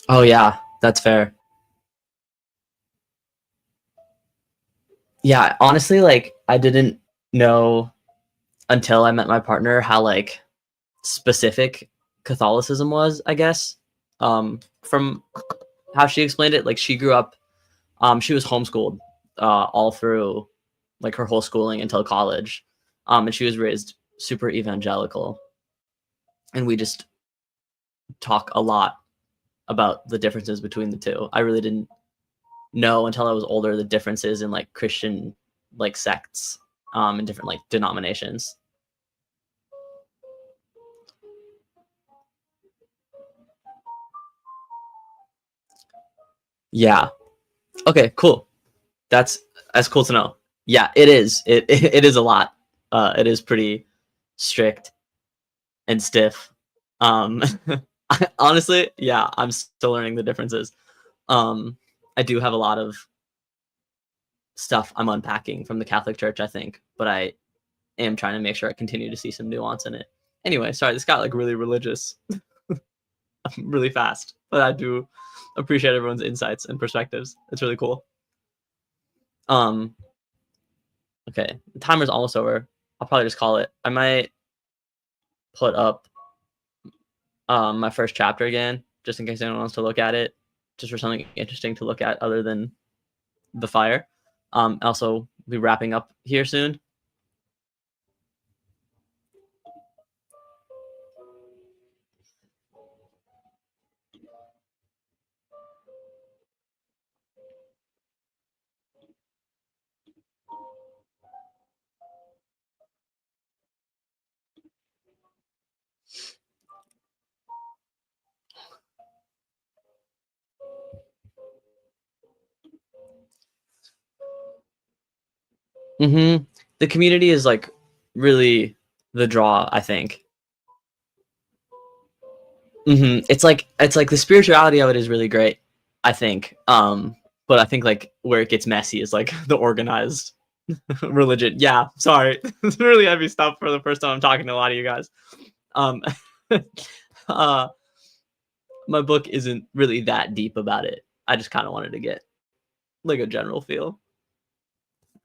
Oh yeah, that's fair. Yeah, honestly, like I didn't know until I met my partner how like specific Catholicism was, I guess. From how she explained it, like she grew up, she was homeschooled all through like her whole schooling until college. And she was raised super evangelical. And we just talk a lot about the differences between the two. I really didn't know until I was older the differences in like Christian like sects and different like denominations. Yeah. Okay, cool. That's cool to know. Yeah, it is. It is a lot. It is pretty strict and stiff. Um honestly, yeah, I'm still learning the differences. Um I do have a lot of stuff I'm unpacking from the Catholic Church, I think, but I am trying to make sure I continue to see some nuance in it. Anyway, sorry, this got like really religious really fast, but I do appreciate everyone's insights and perspectives. It's really cool. Um, okay, the timer's almost over. I'll probably just call it. I might put up my first chapter again, just in case anyone wants to look at it, just for something interesting to look at other than the fire. Also, be wrapping up here soon. Mm-hmm. The community is like really the draw, I think. It's like the spirituality of it is really great, I think. But I think like where it gets messy is like the organized religion. Yeah, sorry, it's really heavy stuff for the first time I'm talking to a lot of you guys. Um, uh, my book isn't really that deep about it. I just kind of wanted to get like a general feel.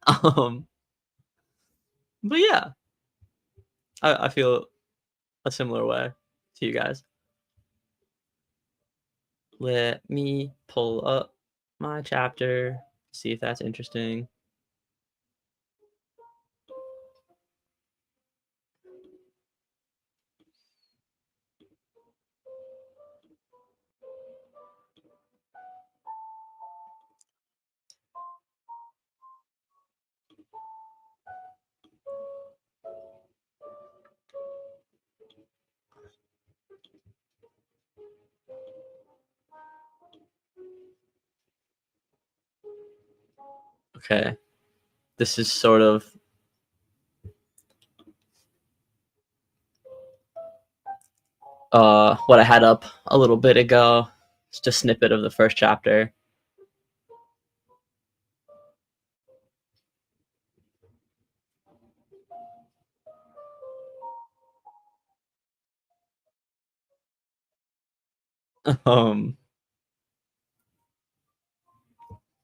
Um, but yeah, I feel a similar way to you guys. Let me pull up my chapter, see if that's interesting. Okay, this is sort of what I had up a little bit ago. Just a snippet of the first chapter. Um,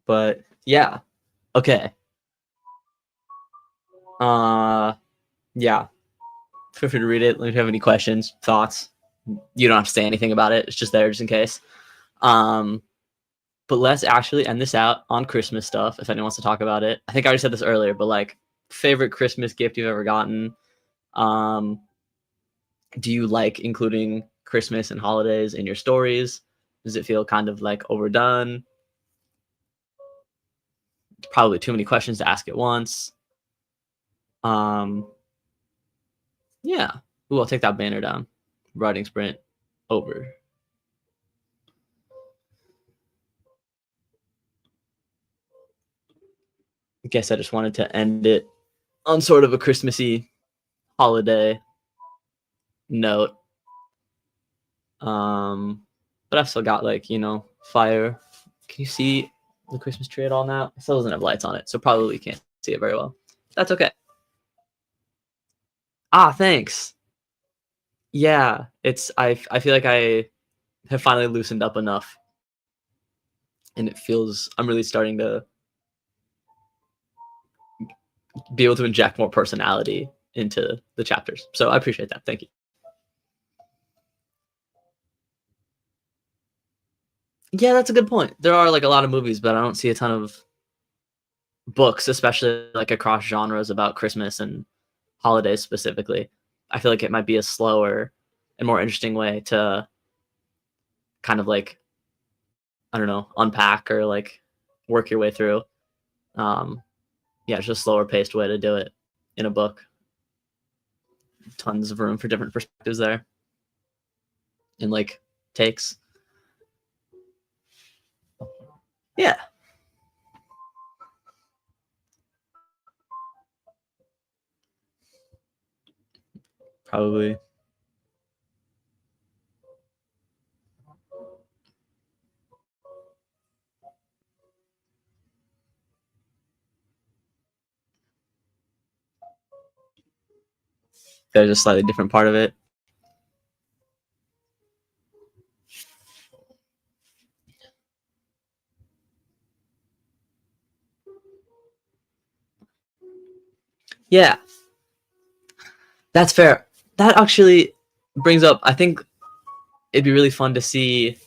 but yeah, okay. Uh, yeah. Feel free to read it. Let me know if you have any questions, thoughts. You don't have to say anything about it. It's just there just in case. Um, but let's actually end this out on Christmas stuff. If anyone wants to talk about it, I think I already said this earlier, but like favorite Christmas gift you've ever gotten. Um, do you like including Christmas and holidays in your stories? Does it feel kind of like overdone? probably too many questions to ask at once. Yeah. Ooh, I'll take that banner down. Writing sprint over. I guess I just wanted to end it on sort of a Christmassy holiday note. But I've still got, like, you know, fire. Can you see the Christmas tree at all now? It still doesn't have lights on it, so probably can't see it very well. That's okay. Ah, thanks. Yeah, I feel like I have finally loosened up enough, and it feels I'm really starting to be able to inject more personality into the chapters. So I appreciate that. Thank you. Yeah, that's a good point. There are, like, a lot of movies, but I don't see a ton of books, especially, like, across genres about Christmas and holidays specifically. I feel like it might be a slower and more interesting way to kind of, like, I don't know, unpack or, like, work your way through. Um, yeah, it's just a slower paced way to do it in a book. Tons of room for different perspectives there and, like, takes. Yeah. Probably. There's a slightly different part of it. Yeah, that's fair. That actually brings up, I think it'd be really fun to see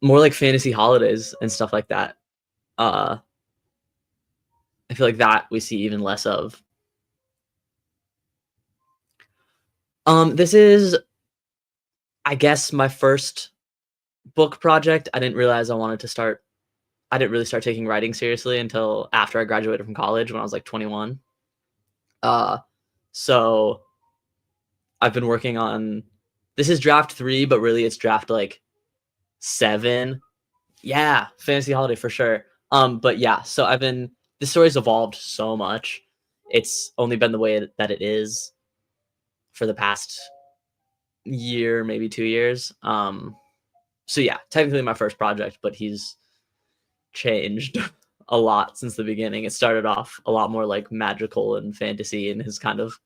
more, like, fantasy holidays and stuff like that. Uh, I feel like that we see even less of. This is, I guess, my first book project. I didn't really start taking writing seriously until after I graduated from college when I was, like, 21. Uh, so I've been working on, this is draft 3, but really it's draft, like, 7. Yeah, fantasy holiday for sure. But yeah, so this story's evolved so much. It's only been the way that it is for the past year, maybe 2 years. So yeah, technically my first project, but he's changed a lot since the beginning. It started off a lot more, like, magical and fantasy, and has kind of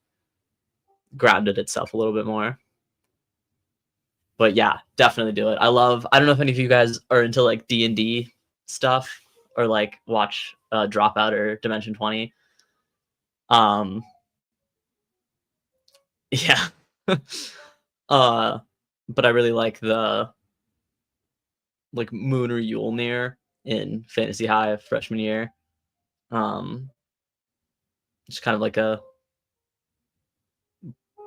grounded itself a little bit more. But yeah, definitely do it. I don't know if any of you guys are into, like, D&D stuff or, like, watch Dropout or Dimension 20. Um yeah. uh but I really like the, like, Moon or Yulnir in Fantasy High freshman year. Um just kind of like a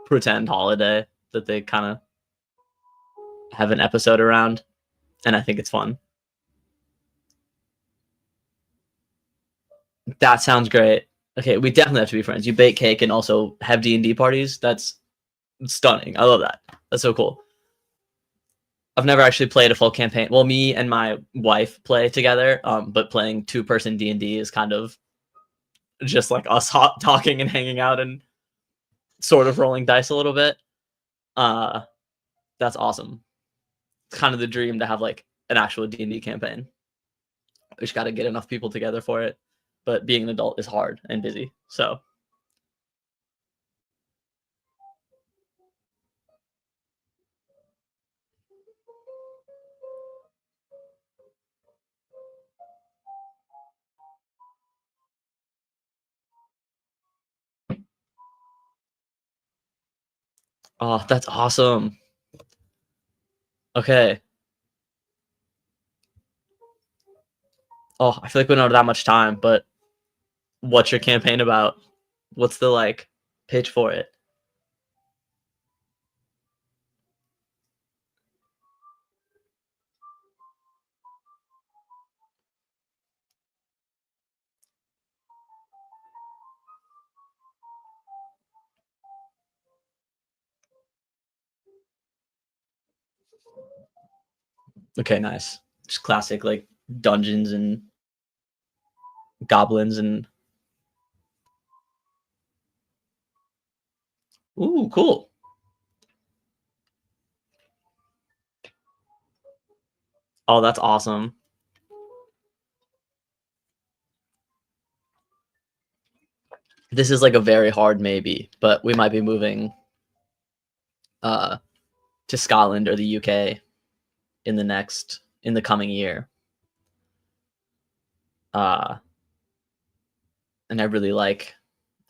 pretend holiday that they kind of have an episode around, and I think it's fun. That sounds great. Okay, we definitely have to be friends. You bake cake and also have D&D parties. That's stunning. I love that. That's so cool. I've never actually played a full campaign. Well, me and my wife play together, but playing two-person D&D is kind of just like us talking and hanging out and sort of rolling dice a little bit. Uh, that's awesome. It's kind of the dream to have, like, an actual D&D campaign. We just got to get enough people together for it. But being an adult is hard and busy. So, oh, that's awesome. Okay. Oh, I feel like we don't have that much time, but what's your campaign about? What's the, like, pitch for it? Okay, nice. Just classic like dungeons and goblins and ooh, cool. Oh, that's awesome. This is like a very hard maybe, but we might be moving to Scotland or the UK in the coming year. And I really like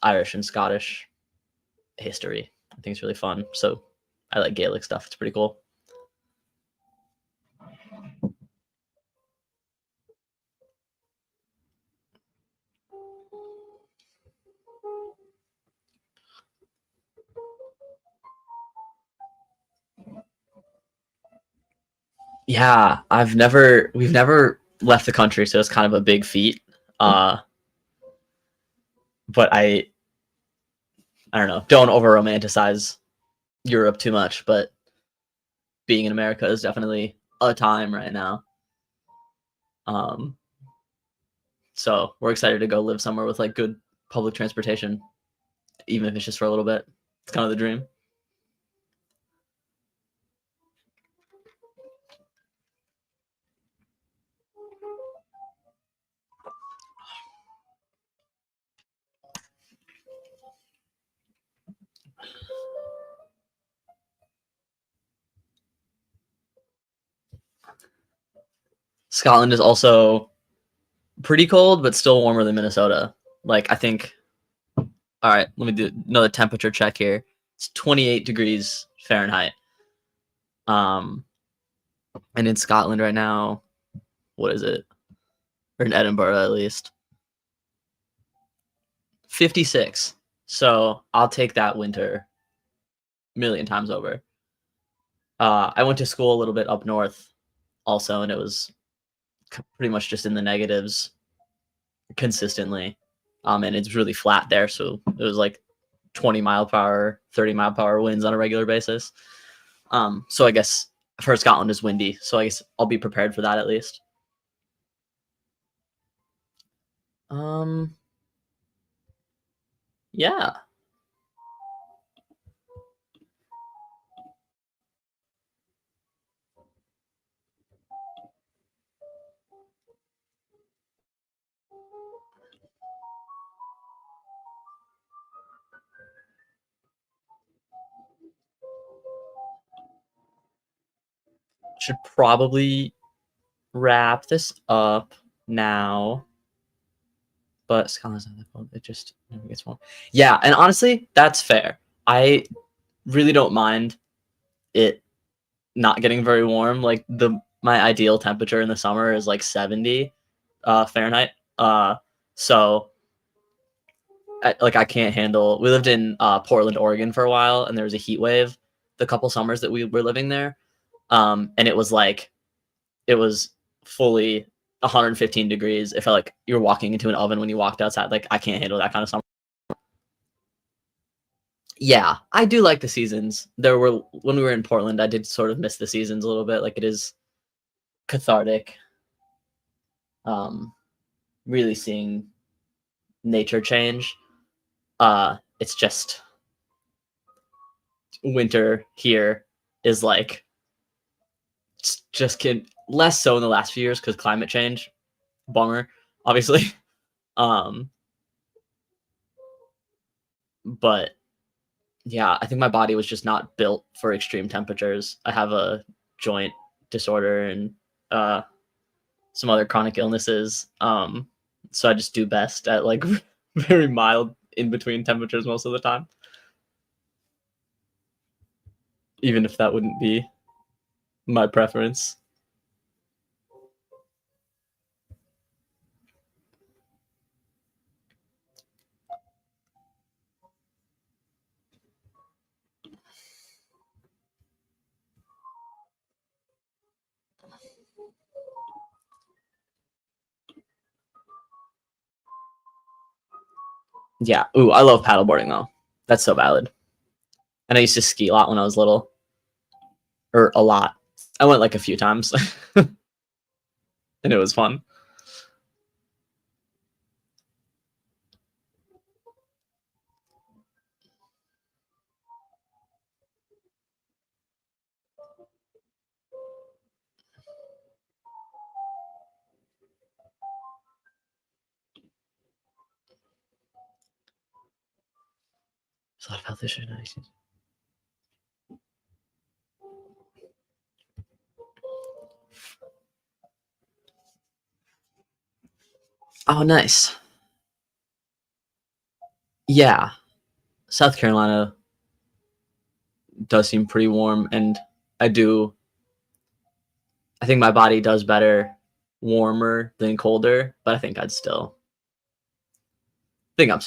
Irish and Scottish history. I think it's really fun. So I like Gaelic stuff. It's pretty cool. Yeah, we've never left the country, so it's kind of a big feat. But I don't know, don't over romanticize Europe too much, but being in America is definitely a time right now. So we're excited to go live somewhere with like good public transportation, even if it's just for a little bit. It's kind of the dream. Scotland is also pretty cold, but still warmer than Minnesota. Like I think. All right, let me do another temperature check here. It's 28 degrees Fahrenheit. And in Scotland right now, what is it? Or in Edinburgh at least, 56. So I'll take that winter a million times over. I went to school a little bit up north also, and it was pretty much just in the negatives consistently. And it's really flat there, so it was like 20-mile-per-hour, 30-mile-per-hour winds on a regular basis. So I guess for Scotland is windy, so I guess I'll be prepared for that at least. Yeah. Should probably wrap this up now. But Scotland's not that cold. It just never gets warm. Yeah, and honestly, that's fair. I really don't mind it not getting very warm. Like my ideal temperature in the summer is like 70 Fahrenheit. So I can't handle. We lived in Portland, Oregon for a while, and there was a heat wave the couple summers that we were living there. And it was fully 115 degrees. It felt like you were walking into an oven when you walked outside. Like I can't handle that kind of summer. Yeah, I do like the seasons. When we were in Portland, I did sort of miss the seasons a little bit. Like it is cathartic. Really seeing nature change. It's just winter here is like just less so in the last few years because climate change. Bummer, obviously. But yeah, I think my body was just not built for extreme temperatures. I have a joint disorder and some other chronic illnesses. So I just do best at like very mild in between temperatures most of the time. Even if that wouldn't be my preference. Yeah. Ooh, I love paddleboarding though. That's so valid. And I used to ski a lot when I was little. Or a lot. I went like a few times, and it was fun. So I felt this shit nice. Oh, nice. Yeah, South Carolina does seem pretty warm, and I think my body does better warmer than colder, but I think I'm still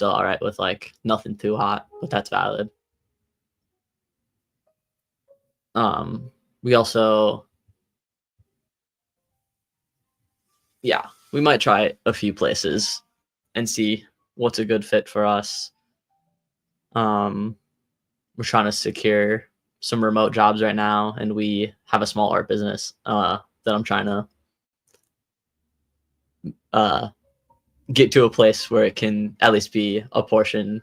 all right with like nothing too hot, but that's valid. We also, yeah, we might try a few places and see what's a good fit for us. We're trying to secure some remote jobs right now, and we have a small art business that I'm trying to get to a place where it can at least be a portion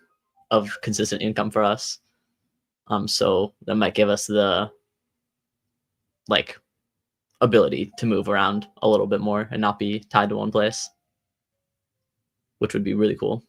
of consistent income for us. So that might give us the like ability to move around a little bit more and not be tied to one place, which would be really cool.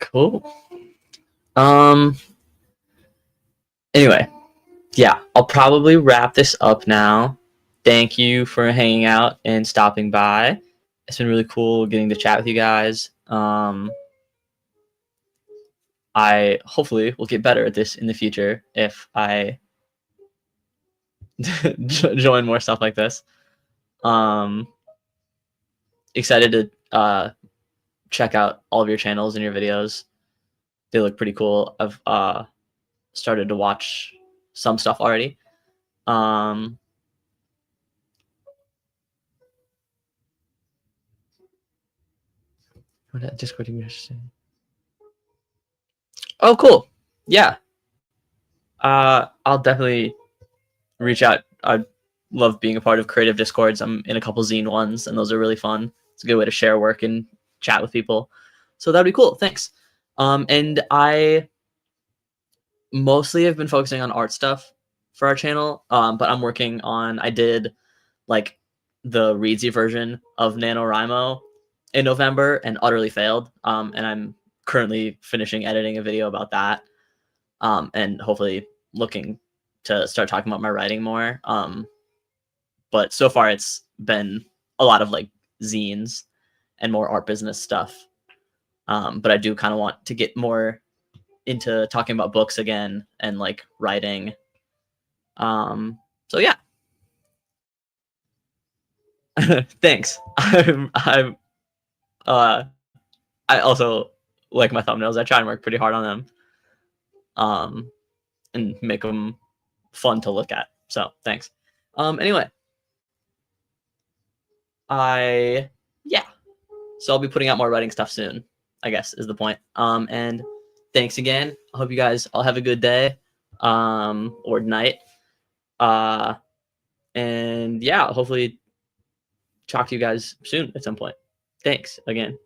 Cool. Anyway, yeah, I'll probably wrap this up now. Thank you for hanging out and stopping by. It's been really cool getting to chat with you guys. I hopefully will get better at this in the future if I join more stuff like this. Excited to check out all of your channels and your videos. They look pretty cool. I've started to watch some stuff already. What Discord do you say? Oh, cool. Yeah. I'll definitely reach out. I love being a part of creative discords. I'm in a couple zine ones, and those are really fun. It's a good way to share work and chat with people. So that'd be cool. Thanks. And I mostly have been focusing on art stuff for our channel. But I'm working on. I did like the Reedsy version of NaNoWriMo in November and utterly failed. And I'm currently finishing editing a video about that. And hopefully looking to start talking about my writing more. But so far it's been a lot of like zines and more art business stuff. But I do kind of want to get more into talking about books again and like writing. So yeah. Thanks. I also like my thumbnails. I try and work pretty hard on them. And make them fun to look at. So thanks. Anyway, yeah. So I'll be putting out more writing stuff soon, I guess is the point. And thanks again. I hope you guys all have a good day, or night. And yeah, hopefully talk to you guys soon at some point. Thanks again.